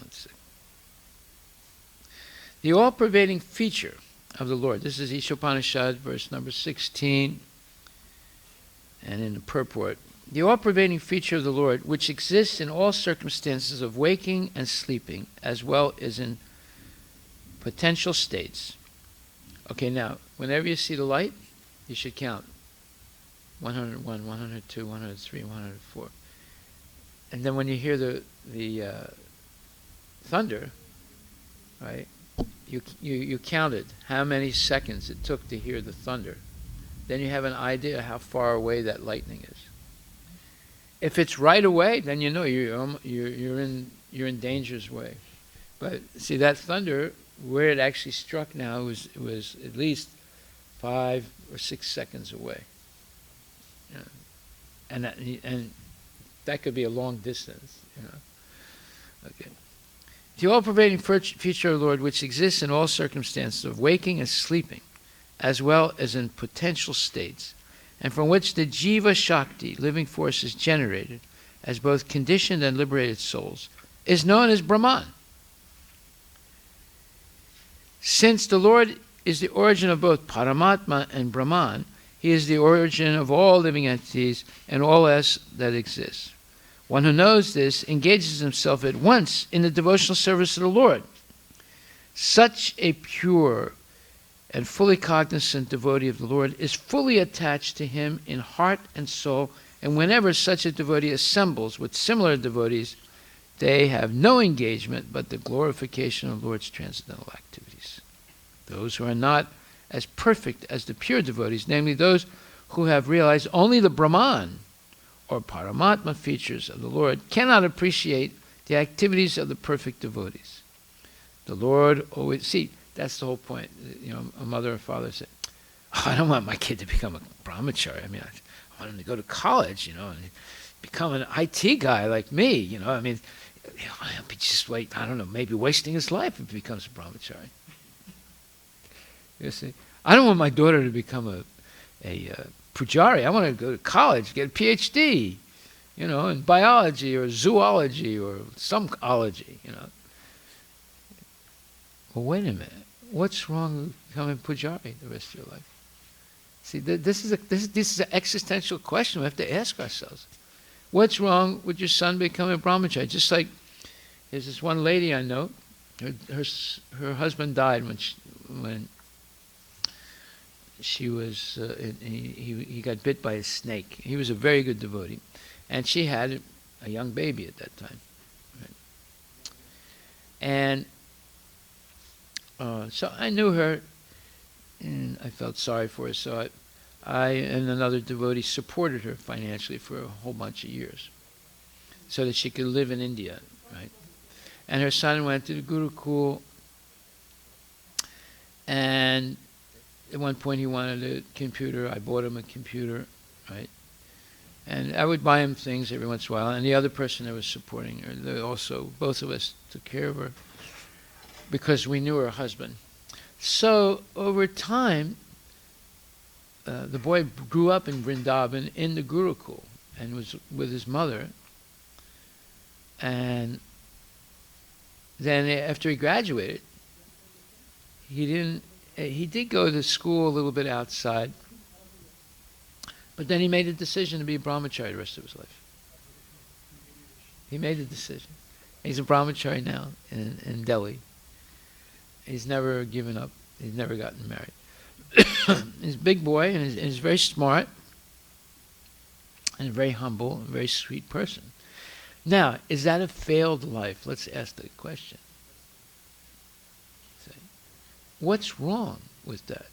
let's see. The all-pervading feature of the Lord. This is Ishopanishad, verse number 16, and in the purport. The all-pervading feature of the Lord, which exists in all circumstances of waking and sleeping, as well as in potential states. Okay, now, whenever you see the light, you should count 101, 102, 103, 104. And then when you hear the thunder, right, you counted how many seconds it took to hear the thunder. Then you have an idea how far away that lightning is. If it's right away, then you know you're in danger's way. But see, that thunder, where it actually struck now was at least 5 or 6 seconds away. Yeah. And that could be a long distance, you know. Okay. The all-pervading feature of the Lord, which exists in all circumstances of waking and sleeping, as well as in potential states, and from which the Jiva Shakti, living force, is generated as both conditioned and liberated souls, is known as Brahman. Since the Lord is the origin of both Paramatma and Brahman, he is the origin of all living entities and all else that exists. One who knows this engages himself at once in the devotional service of the Lord. Such a pure and fully cognizant devotee of the Lord is fully attached to him in heart and soul, and whenever such a devotee assembles with similar devotees, they have no engagement but the glorification of the Lord's transcendental activities. Those who are not as perfect as the pure devotees, namely those who have realized only the Brahman or Paramatma features of the Lord, cannot appreciate the activities of the perfect devotees. The Lord always, see, that's the whole point. You know, a mother or father said, oh, I don't want my kid to become a brahmachari. I mean, I want him to go to college, you know, and become an IT guy like me, you know. I mean, you know, I'll be just I don't know, maybe wasting his life if he becomes a brahmachari. You see, I don't want my daughter to become a pujari. I want to go to college, get a PhD, you know, in biology or zoology or some ology, you know. Well, wait a minute. What's wrong with becoming pujari the rest of your life? See, this is an existential question we have to ask ourselves. What's wrong with your son becoming a brahmachari? Just like there's this one lady I know. Her husband died when she was he got bit by a snake. He was a very good devotee, and she had a young baby at that time. Right? And so I knew her, and I felt sorry for her. So I and another devotee supported her financially for a whole bunch of years, so that she could live in India, right? And her son went to the Gurukul, and at one point he wanted a computer. I bought him a computer, right? And I would buy him things every once in a while. And the other person that was supporting her, they also, both of us took care of her because we knew her husband. So over time, the boy grew up in Vrindavan in the Gurukul and was with his mother. And then after he graduated, he did go to school a little bit outside, but then he made a decision to be a brahmachari the rest of his life. He made a decision. He's a brahmachari now in Delhi. He's never given up. He's never gotten married. He's a big boy, and he's very smart, and a very humble, and very sweet person. Now, is that a failed life? Let's ask the question. What's wrong with that?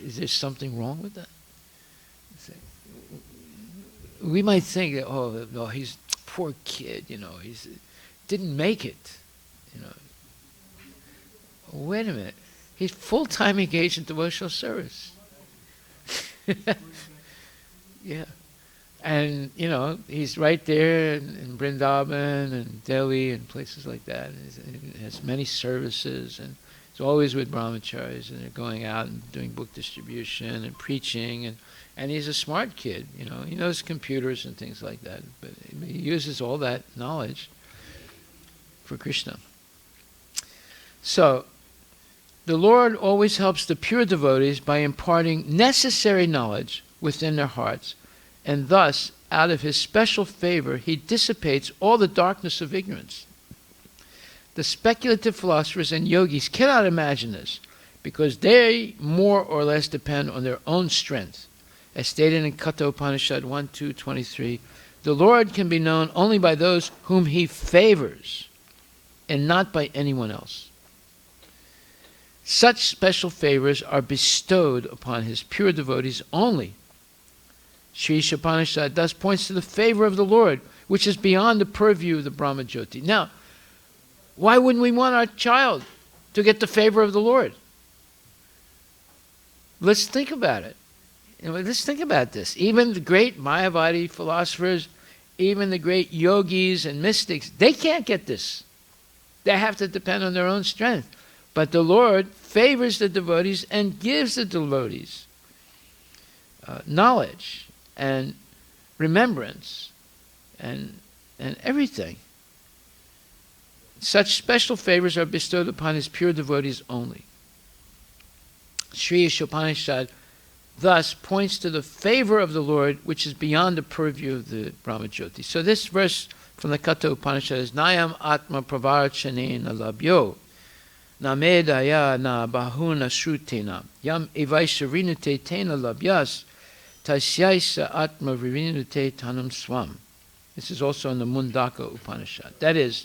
Is there something wrong with that? We might think that, oh, no, he's a poor kid, you know, didn't make it, you know. wait a minute. He's full-time engaged in devotional service. Yeah. And, he's right there in Vrindavan and Delhi and places like that. He has many services, and he's always with brahmacharis, and they're going out and doing book distribution and preaching, and he's a smart kid, He knows computers and things like that, but he uses all that knowledge for Krishna. So, the Lord always helps the pure devotees by imparting necessary knowledge within their hearts, and thus, out of his special favor, he dissipates all the darkness of ignorance. The speculative philosophers and yogis cannot imagine this, because they more or less depend on their own strength. As stated in Katha Upanishad 1.2.23, the Lord can be known only by those whom he favors, and not by anyone else. Such special favors are bestowed upon his pure devotees only. Sri Upanishad thus points to the favor of the Lord, which is beyond the purview of the Brahma Jyoti. Now, why wouldn't we want our child to get the favor of the Lord? Let's think about it. Let's think about this. Even the great Mayavadi philosophers, even the great yogis and mystics, they can't get this. They have to depend on their own strength. But the Lord favors the devotees and gives the devotees knowledge and remembrance and everything. Such special favors are bestowed upon his pure devotees only. Sri Upanishad thus points to the favor of the Lord, which is beyond the purview of the Brahma Jyoti. So this verse from the Katha Upanishad is Nayam Atma Pravarchane na labyo na medaya na bahuna shrutena yam evaisharinute tena labyas tasyaisa atma virinute tanam swam. This is also in the Mundaka Upanishad. That is,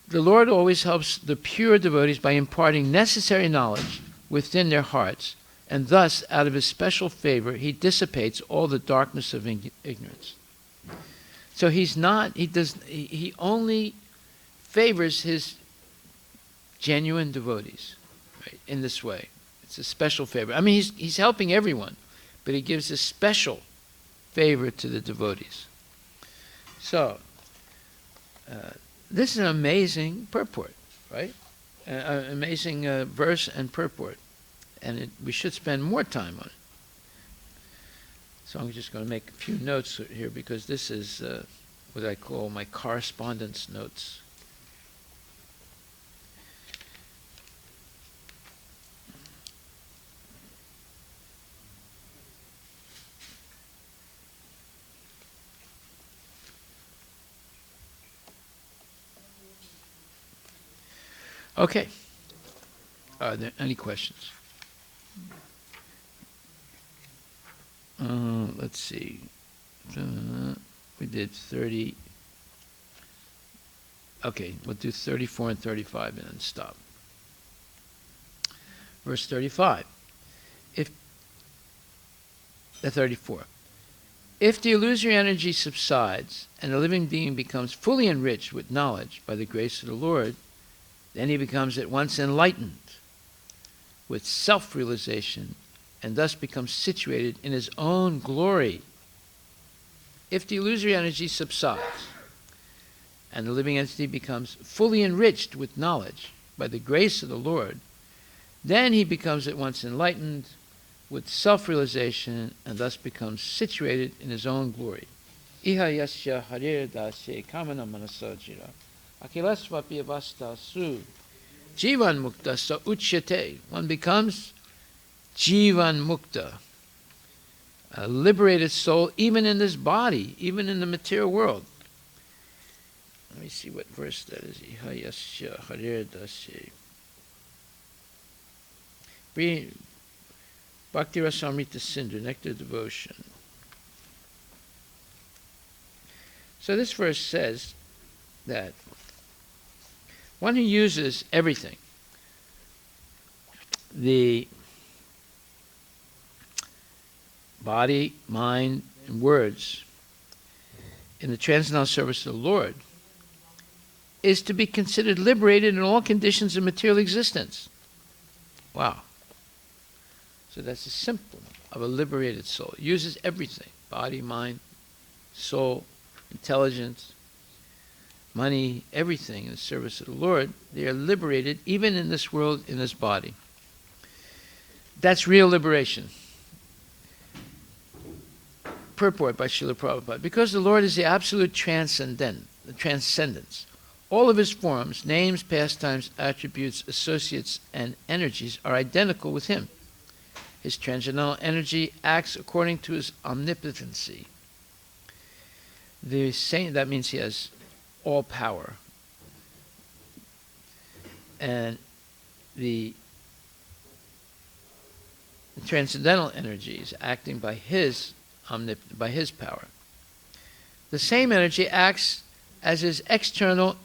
the Lord always helps the pure devotees by imparting necessary knowledge within their hearts, and thus, out of his special favor, he dissipates all the darkness of ignorance. So he only favors his genuine devotees, right, in this way. It's a special favor. I mean, he's helping everyone, but he gives a special favor to the devotees. So, this is an amazing purport, right? An amazing verse and purport. And we should spend more time on it. So I'm just going to make a few notes here, because this is what I call my correspondence notes. Okay. Are there any questions? Let's see. We did 30. Okay, we'll do 34 and 35 and then stop. Verse 35. 34. If the illusory energy subsides and the living being becomes fully enriched with knowledge by the grace of the Lord, then he becomes at once enlightened with self-realization and thus becomes situated in his own glory. If the illusory energy subsides and the living entity becomes fully enriched with knowledge by the grace of the Lord, then he becomes at once enlightened with self-realization and thus becomes situated in his own glory. Iha yasya harirdasse kamana manasajira akilasvapi avasta su jivan mukta sa uchyate. One becomes jivan mukta, a liberated soul, even in this body, even in the material world. Let me see what verse that is. Iha yasya harirdasse. Bhakti Rasamrita Sindhu, Nectar Devotion. So this verse says that one who uses everything, the body, mind, and words, in the transcendental service of the Lord, is to be considered liberated in all conditions of material existence. Wow. So that's a symptom of a liberated soul. It uses everything: body, mind, soul, intelligence, money, everything in the service of the Lord. They are liberated even in this world, in this body. That's real liberation. Purport by Srila Prabhupada. Because the Lord is the absolute transcendence. All of his forms, names, pastimes, attributes, associates, and energies are identical with him. His transcendental energy acts according to his omnipotency. That means he has all power. And the transcendental energy is acting by his power. The same energy acts as his external,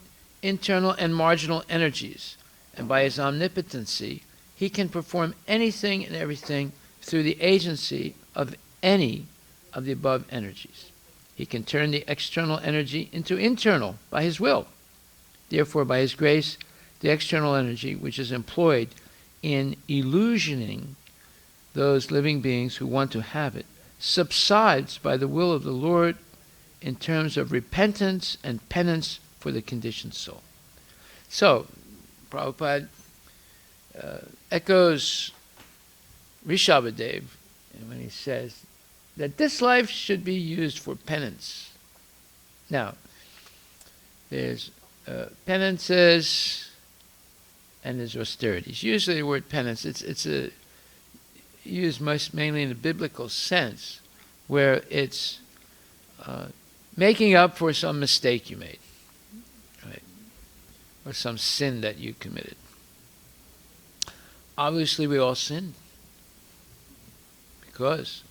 internal, and marginal energies, and by his omnipotency, he can perform anything and everything through the agency of any of the above energies. He can turn the external energy into internal by his will. Therefore, by his grace, the external energy, which is employed in illusioning those living beings who want to have it, subsides by the will of the Lord in terms of repentance and penance for the conditioned soul. So, Prabhupada echoes Rishabhadev when he says that this life should be used for penance. Now, there's penances and there's austerities. Usually the word penance, it's used mainly in a biblical sense, where it's making up for some mistake you made, right? Or some sin that you committed. Obviously, we all sin because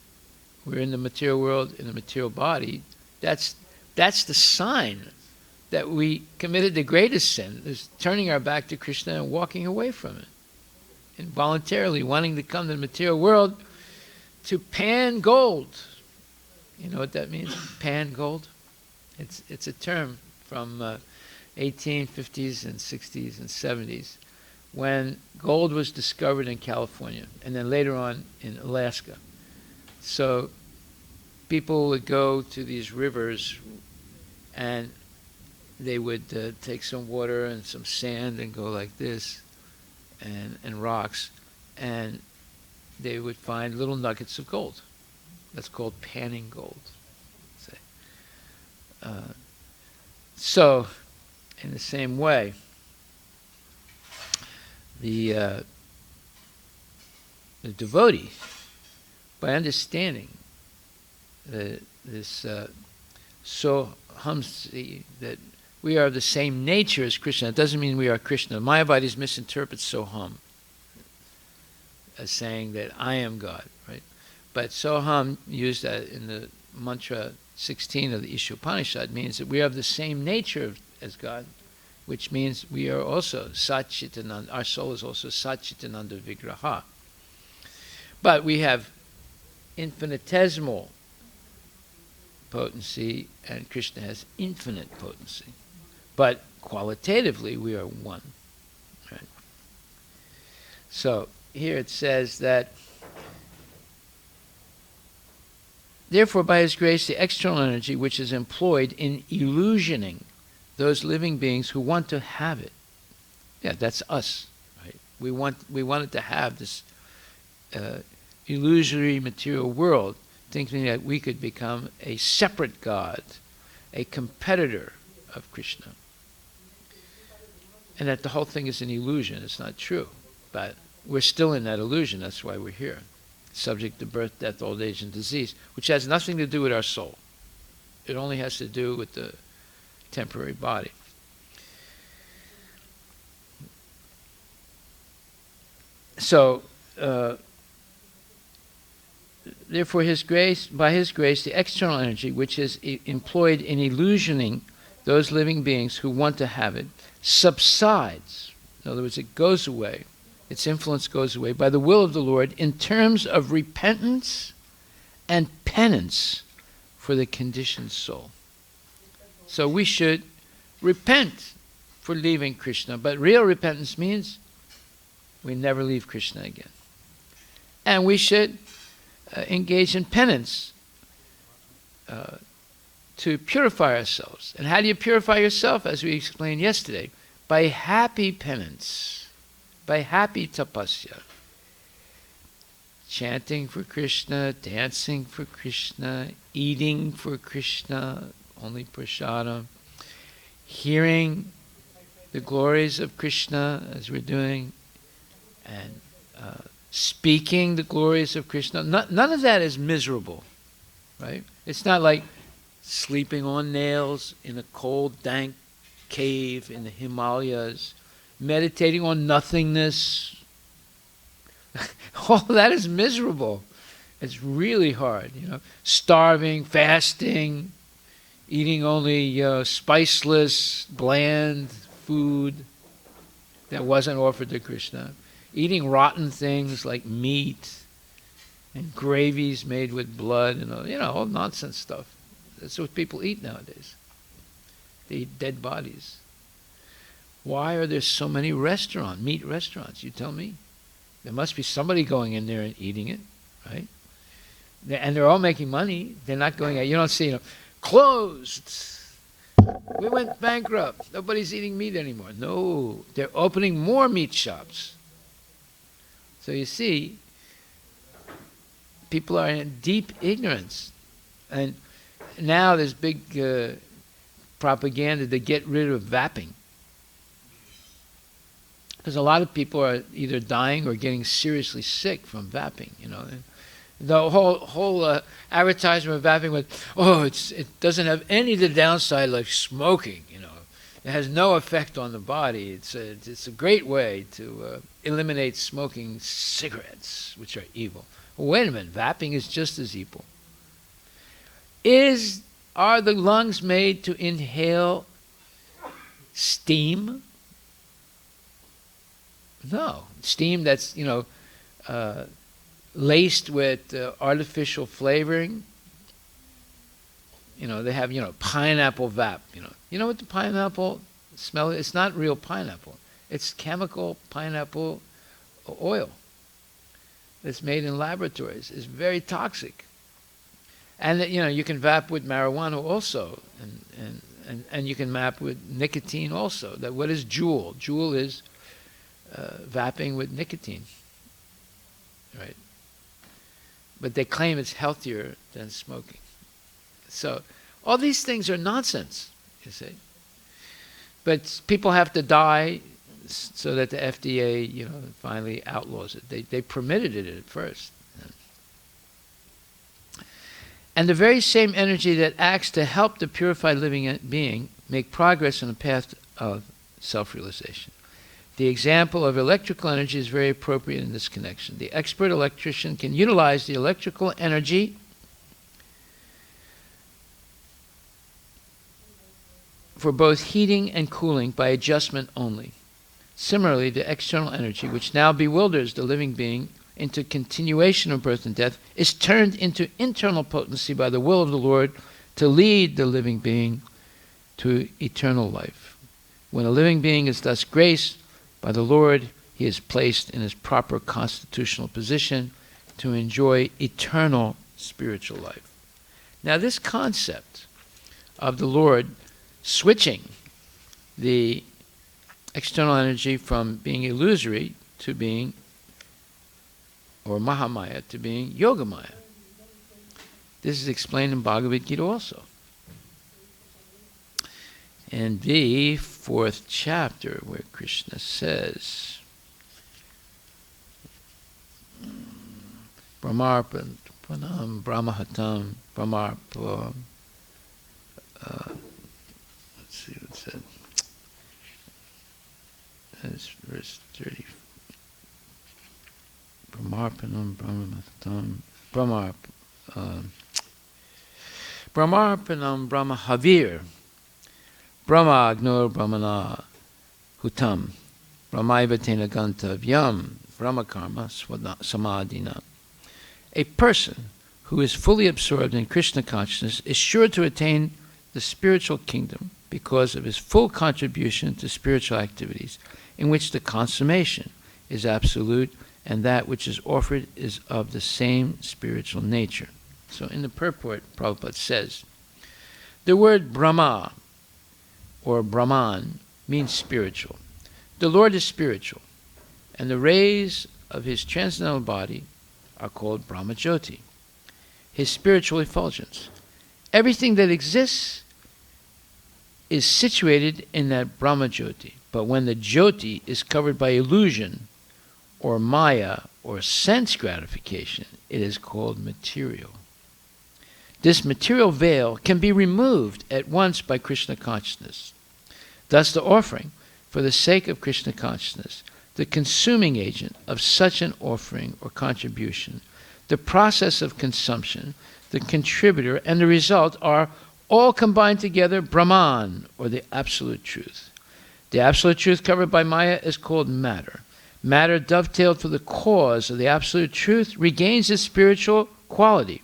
we're in the material world, in the material body. That's the sign that we committed the greatest sin, is turning our back to Krishna and walking away from it. Involuntarily wanting to come to the material world to pan gold. You know what that means? Pan gold? It's a term from 1850s and 60s and 70s, when gold was discovered in California and then later on in Alaska. So people would go to these rivers and they would take some water and some sand and go like this, and rocks, and they would find little nuggets of gold. That's called panning gold. So, in the same way, the devotee, by understanding this sohamsi, that we are the same nature as Krishna. It doesn't mean we are Krishna. Mayavadis misinterpret soham as saying that I am God, right? But soham, used in the mantra 16 of the Ishopanishad, means that we have the same nature as God, which means we are also Satchitananda. Our soul is also Satchitananda Vigraha. But we have infinitesimal potency, and Krishna has infinite potency. But qualitatively, we are one. Right? So here it says that, therefore, by his grace, the external energy which is employed in illusioning those living beings who want to have it. Yeah, that's us. Right? We wanted to have this illusory material world, thinking that we could become a separate God, a competitor of Krishna. And that the whole thing is an illusion. It's not true. But we're still in that illusion. That's why we're here. Subject to birth, death, old age, and disease, which has nothing to do with our soul. It only has to do with the temporary body. So, therefore, by his grace, the external energy, which is employed in illusioning those living beings who want to have it, subsides. In other words, it goes away. Its influence goes away by the will of the Lord in terms of repentance and penance for the conditioned soul. So we should repent for leaving Krishna, but real repentance means we never leave Krishna again. And we should engage in penance to purify ourselves. And how do you purify yourself, as we explained yesterday? By happy penance, by happy tapasya. Chanting for Krishna, dancing for Krishna, eating for Krishna, only prasadam, hearing the glories of Krishna as we're doing, and speaking the glories of Krishna. None of that is miserable, right? It's not like sleeping on nails in a cold, dank cave in the Himalayas, meditating on nothingness. All that is miserable. It's really hard, starving, fasting, eating only spiceless, bland food that wasn't offered to Krishna, eating rotten things like meat and gravies made with blood and all nonsense stuff. That's what people eat nowadays. They eat dead bodies. Why are there so many meat restaurants? You tell me. There must be somebody going in there and eating it, right? And they're all making money. They're not going out. You don't see, closed. We went bankrupt. Nobody's eating meat anymore. No, they're opening more meat shops. So you see, people are in deep ignorance. And now there's big propaganda to get rid of vaping. Because a lot of people are either dying or getting seriously sick from vaping, The whole advertisement of vaping with, it doesn't have any of the downside like smoking, It has no effect on the body. It's a great way to eliminate smoking cigarettes, which are evil. Well, wait a minute, vaping is just as evil. Are the lungs made to inhale steam? No. Steam that's, laced with artificial flavoring. They have, pineapple vap. You know what the pineapple smell is? It's not real pineapple. It's chemical pineapple oil that's made in laboratories. It's very toxic. And you can vap with marijuana also, and you can vap with nicotine also. What is Juul? Juul is vaping with nicotine, right? But they claim it's healthier than smoking. So all these things are nonsense, you see. But people have to die so that the FDA, finally outlaws it. They permitted it at first. And the very same energy that acts to help the purified living being make progress on the path of self-realization. The example of electrical energy is very appropriate in this connection. The expert electrician can utilize the electrical energy for both heating and cooling by adjustment only. Similarly, the external energy, which now bewilders the living being into continuation of birth and death, is turned into internal potency by the will of the Lord to lead the living being to eternal life. When a living being is thus graced by the Lord, he is placed in his proper constitutional position to enjoy eternal spiritual life. Now, this concept of the Lord switching the external energy from being illusory to being, or Mahamaya, to being Yogamaya. This is explained in Bhagavad Gita also. In the 4th chapter, where Krishna says, Brahmarpanam Brahmahatam Brahmarpa. Let's see what it said. That's verse 30. Brahmarpanam Brahmahatam Brahmarpanam Brahmahavir Brahma Agnor Brahmana Hutam Brahmaiva Tena Gantavyam Brahma Karma Samadhina. A person who is fully absorbed in Krishna consciousness is sure to attain the spiritual kingdom because of his full contribution to spiritual activities, in which the consummation is absolute and that which is offered is of the same spiritual nature. So in the purport, Prabhupada says, the word Brahma or Brahman means spiritual. The Lord is spiritual, and the rays of his transcendental body are called Brahmajyoti, his spiritual effulgence. Everything that exists is situated in that Brahmajyoti, but when the Jyoti is covered by illusion or Maya or sense gratification, it is called material. This material veil can be removed at once by Krishna consciousness. Thus the offering, for the sake of Krishna consciousness, the consuming agent of such an offering or contribution, the process of consumption, the contributor, and the result are all combined together Brahman, or the absolute truth. The absolute truth covered by Maya is called matter. Matter, dovetailed to the cause of the absolute truth, regains its spiritual quality.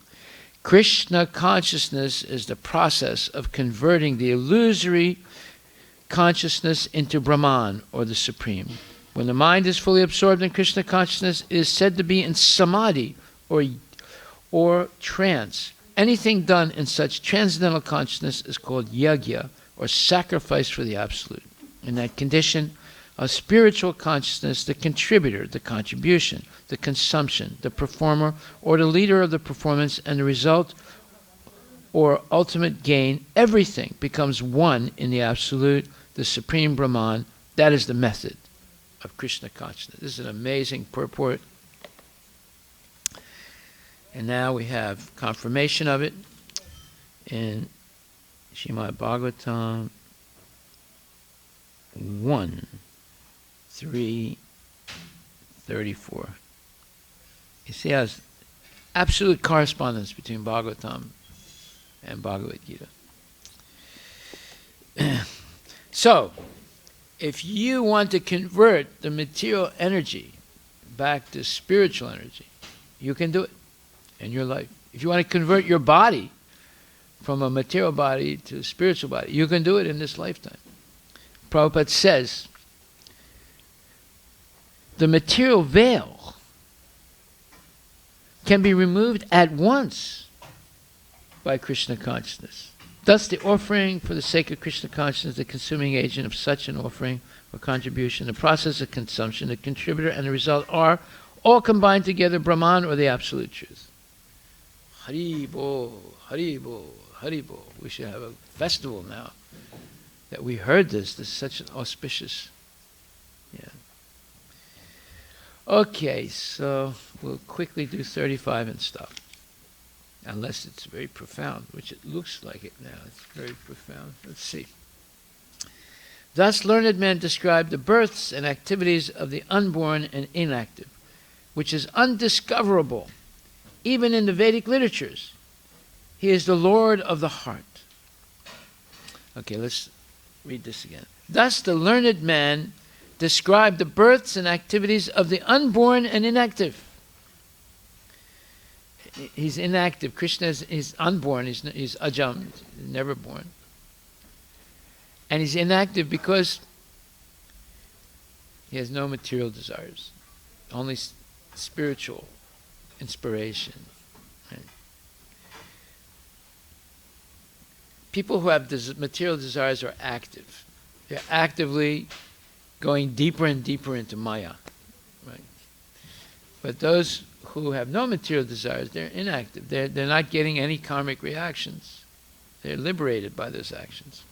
Krishna consciousness is the process of converting the illusory consciousness into Brahman, or the Supreme. When the mind is fully absorbed in Krishna consciousness, it is said to be in samadhi, or trance. Anything done in such transcendental consciousness is called yajna, or sacrifice for the Absolute. In that condition of spiritual consciousness, the contributor, the contribution, the consumption, the performer, or the leader of the performance, and the result or ultimate gain, everything becomes one in the Absolute, the Supreme Brahman. That is the method of Krishna consciousness. This is an amazing purport. And now we have confirmation of it in Srimad Bhagavatam 1:3-34. You see how there's absolute correspondence between Bhagavatam and Bhagavad Gita. So, if you want to convert the material energy back to spiritual energy, you can do it in your life. If you want to convert your body from a material body to a spiritual body, you can do it in this lifetime. Prabhupada says, the material veil can be removed at once by Krishna consciousness. Thus the offering for the sake of Krishna consciousness, the consuming agent of such an offering or contribution, the process of consumption, the contributor, and the result are all combined together Brahman, or the absolute truth. Haribo, Haribo, Haribo. We should have a festival now that we heard this. This is such an auspicious. Yeah. Okay, so we'll quickly do 35 and stop. Unless it's very profound, which it looks like it now. It's very profound. Let's see. Thus learned men describe the births and activities of the unborn and inactive, which is undiscoverable, even in the Vedic literatures. He is the Lord of the heart. Okay, let's read this again. Thus the learned man describe the births and activities of the unborn and inactive. He's inactive. Krishna is unborn. He's ajam, never born. And he's inactive because he has no material desires, only spiritual inspiration. Right? People who have material desires are active. They're actively going deeper and deeper into Maya. Right? But those who have no material desires, they're inactive. They're not getting any karmic reactions. They're liberated by those actions.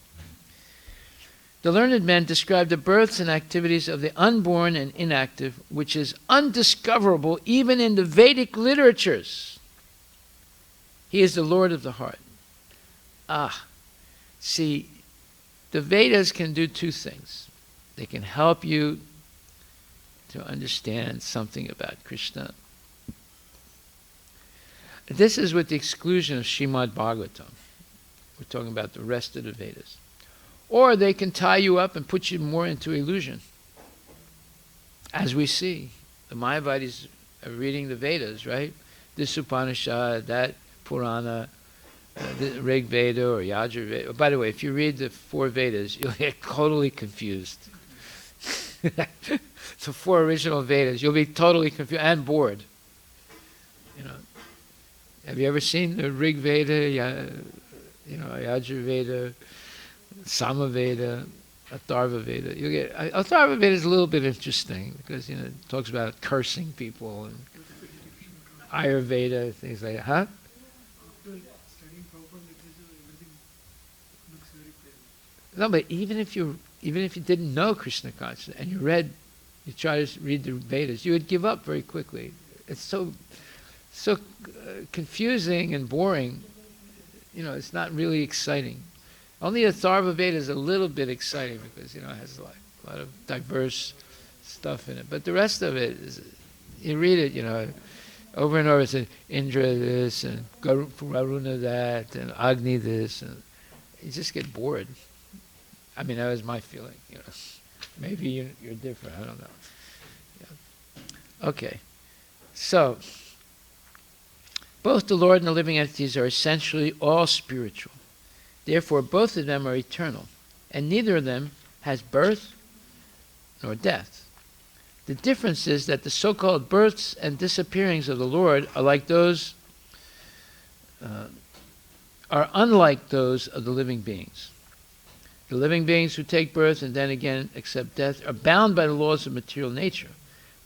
The learned men describe the births and activities of the unborn and inactive, which is undiscoverable even in the Vedic literatures. He is the Lord of the heart. See, the Vedas can do two things. They can help you to understand something about Krishna. This is with the exclusion of Srimad Bhagavatam. We're talking about the rest of the Vedas. Or they can tie you up and put you more into illusion. As we see, the Mayavadis are reading the Vedas, right? This Upanishad, that Purana, the Rig Veda or Yajur Veda. By the way, if you read the 4 Vedas, you'll get totally confused. The 4 original Vedas, you'll be totally confused and bored. You know, have you ever seen the Rig Veda, Yajur Veda, Sama Veda, Atharva Veda? You get Atharva Veda is a little bit interesting because it talks about cursing people and Ayurveda, things like that. Huh? After studying proper literature, everything looks very clear. No, but even if you didn't know Krishna consciousness and you try to read the Vedas, you would give up very quickly. It's so confusing and boring. It's not really exciting. Only the Atharva Veda is a little bit exciting because it has a lot of diverse stuff in it. But the rest of it is, you read it, over and over. It says Indra this and Varuna that and Agni this, and you just get bored. I mean, that was my feeling. Maybe you're different. I don't know. Yeah. Okay, so both the Lord and the living entities are essentially all spiritual. Therefore, both of them are eternal, and neither of them has birth nor death. The difference is that the so-called births and disappearings of the Lord are unlike those of the living beings. The living beings who take birth and then again accept death are bound by the laws of material nature,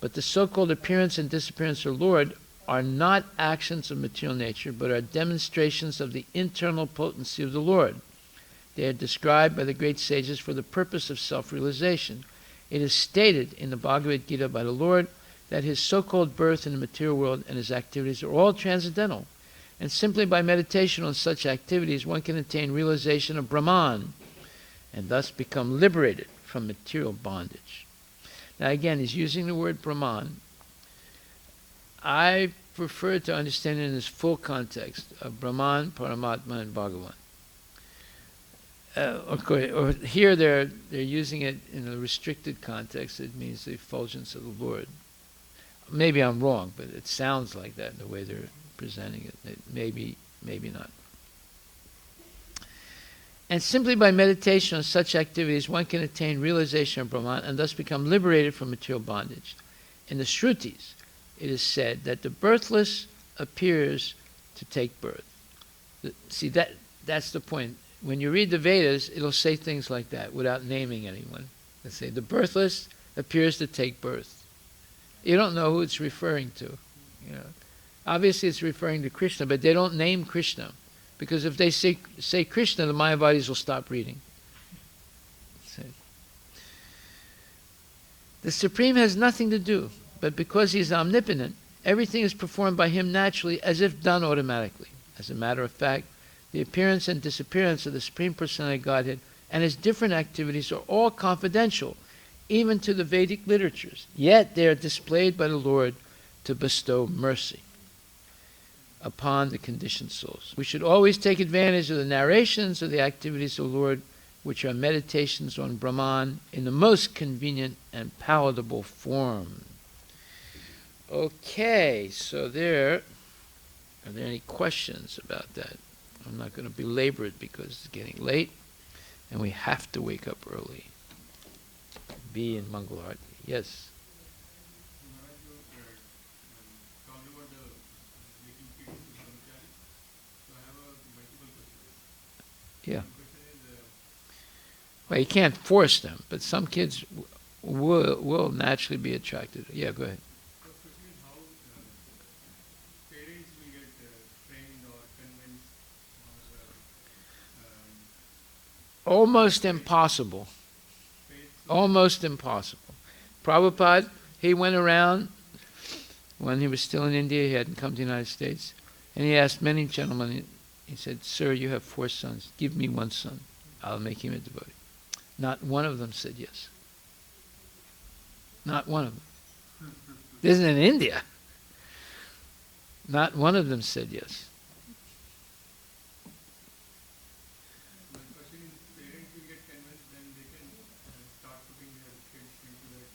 but the so-called appearance and disappearance of the Lord are not actions of material nature, but are demonstrations of the internal potency of the Lord. They are described by the great sages for the purpose of self-realization. It is stated in the Bhagavad Gita by the Lord that his so-called birth in the material world and his activities are all transcendental, and simply by meditation on such activities one can attain realization of Brahman and thus become liberated from material bondage. Now again, he's using the word Brahman. I prefer to understand it in this full context of Brahman, Paramatma, and Bhagavan. Or here they're using it in a restricted context. It means the effulgence of the Lord. Maybe I'm wrong, but it sounds like that in the way they're presenting it. Maybe not. And simply by meditation on such activities, one can attain realization of Brahman and thus become liberated from material bondage. In the Shrutis, it is said that the birthless appears to take birth. See, that's the point. When you read the Vedas, it'll say things like that without naming anyone. It'll say, the birthless appears to take birth. You don't know who it's referring to. Obviously it's referring to Krishna, but they don't name Krishna. Because if they say Krishna, the Mayavadis will stop reading. The Supreme has nothing to do, but because he is omnipotent, everything is performed by him naturally as if done automatically. As a matter of fact, the appearance and disappearance of the Supreme Personality of Godhead and his different activities are all confidential, even to the Vedic literatures. Yet they are displayed by the Lord to bestow mercy upon the conditioned souls. We should always take advantage of the narrations of the activities of the Lord, which are meditations on Brahman in the most convenient and palatable form. Okay, so are there any questions about that? I'm not going to belabor it because it's getting late and we have to wake up early. Be in Mangalarti. Yes? Yeah. Well, you can't force them, but some kids will naturally be attracted. Yeah, go ahead. The question is how parents will get trained or convinced or Almost impossible. Almost impossible. Prabhupada, he went around when he was still in India. He hadn't come to the United States. And he asked many gentlemen, he said, "Sir, you have 4 sons. Give me 1 son. I'll make him a devotee." Not one of them said yes. Not one of them. This is in India. Not one of them said yes. my question is parents will get convinced, then they can start putting their kids into that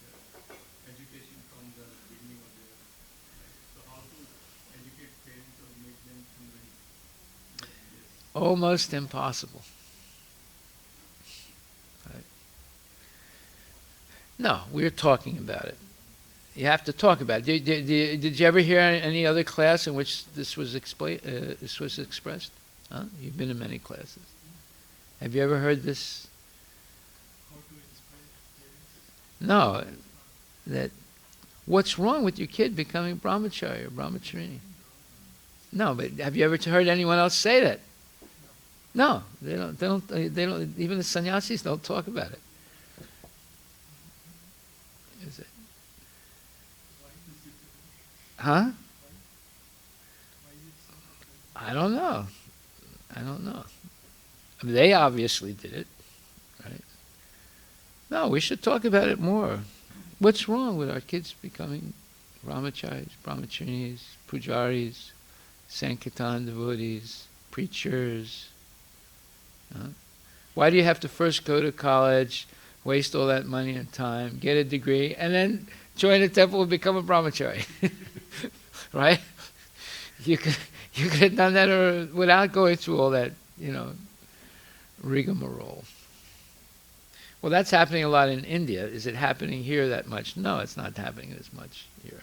education from the beginning of their life. So how to educate parents or make them convinced that yes. almost impossible. Right? No, we're talking about it. You have to talk about it. Did you ever hear any other class in which this was expressed? Huh? You've been in many classes. Have you ever heard this? No. That what's wrong with your kid becoming brahmachari or brahmacharini? No, but have you ever heard anyone else say that? No, they don't. They don't. They don't. Even the sannyasis don't talk about it. Is it? Huh? I don't know. I don't know. I mean, they obviously did it, right? No, we should talk about it more. What's wrong with our kids becoming brahmacharis, brahmacharinis, pujaris, sankirtan devotees, preachers? Huh? Why do you have to first go to college, waste all that money and time, get a degree, and then join a temple and become a brahmachari? Right? You could have done that without going through all that, rigmarole. Well, that's happening a lot in India. Is it happening here that much? No, it's not happening as much here.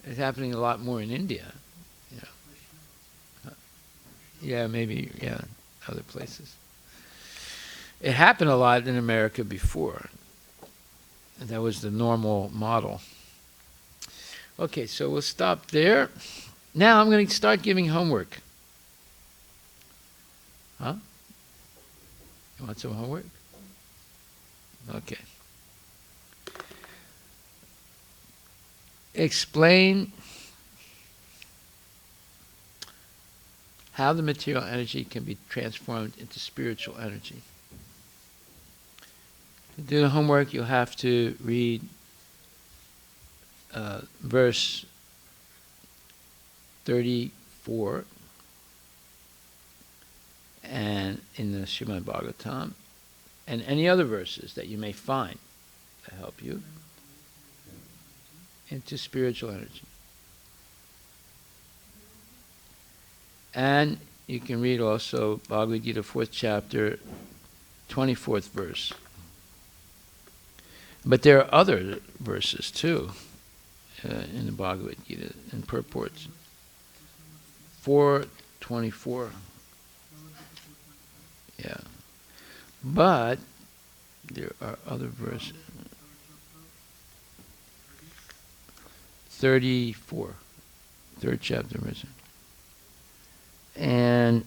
It's happening a lot more in India. Yeah, maybe, other places. It happened a lot in America before. That was the normal model. Okay, so we'll stop there. Now I'm going to start giving homework. Huh? You want some homework? Okay. Explain how the material energy can be transformed into spiritual energy. To do the homework, you'll have to read verse 34 and in the Srimad Bhagavatam, and any other verses that you may find to help you into spiritual energy. And you can read also Bhagavad Gita 4th chapter, 24th verse. But there are other verses too in the Bhagavad Gita in purports. 4:24. Yeah. But there are other verses. 34. 3rd chapter verse. And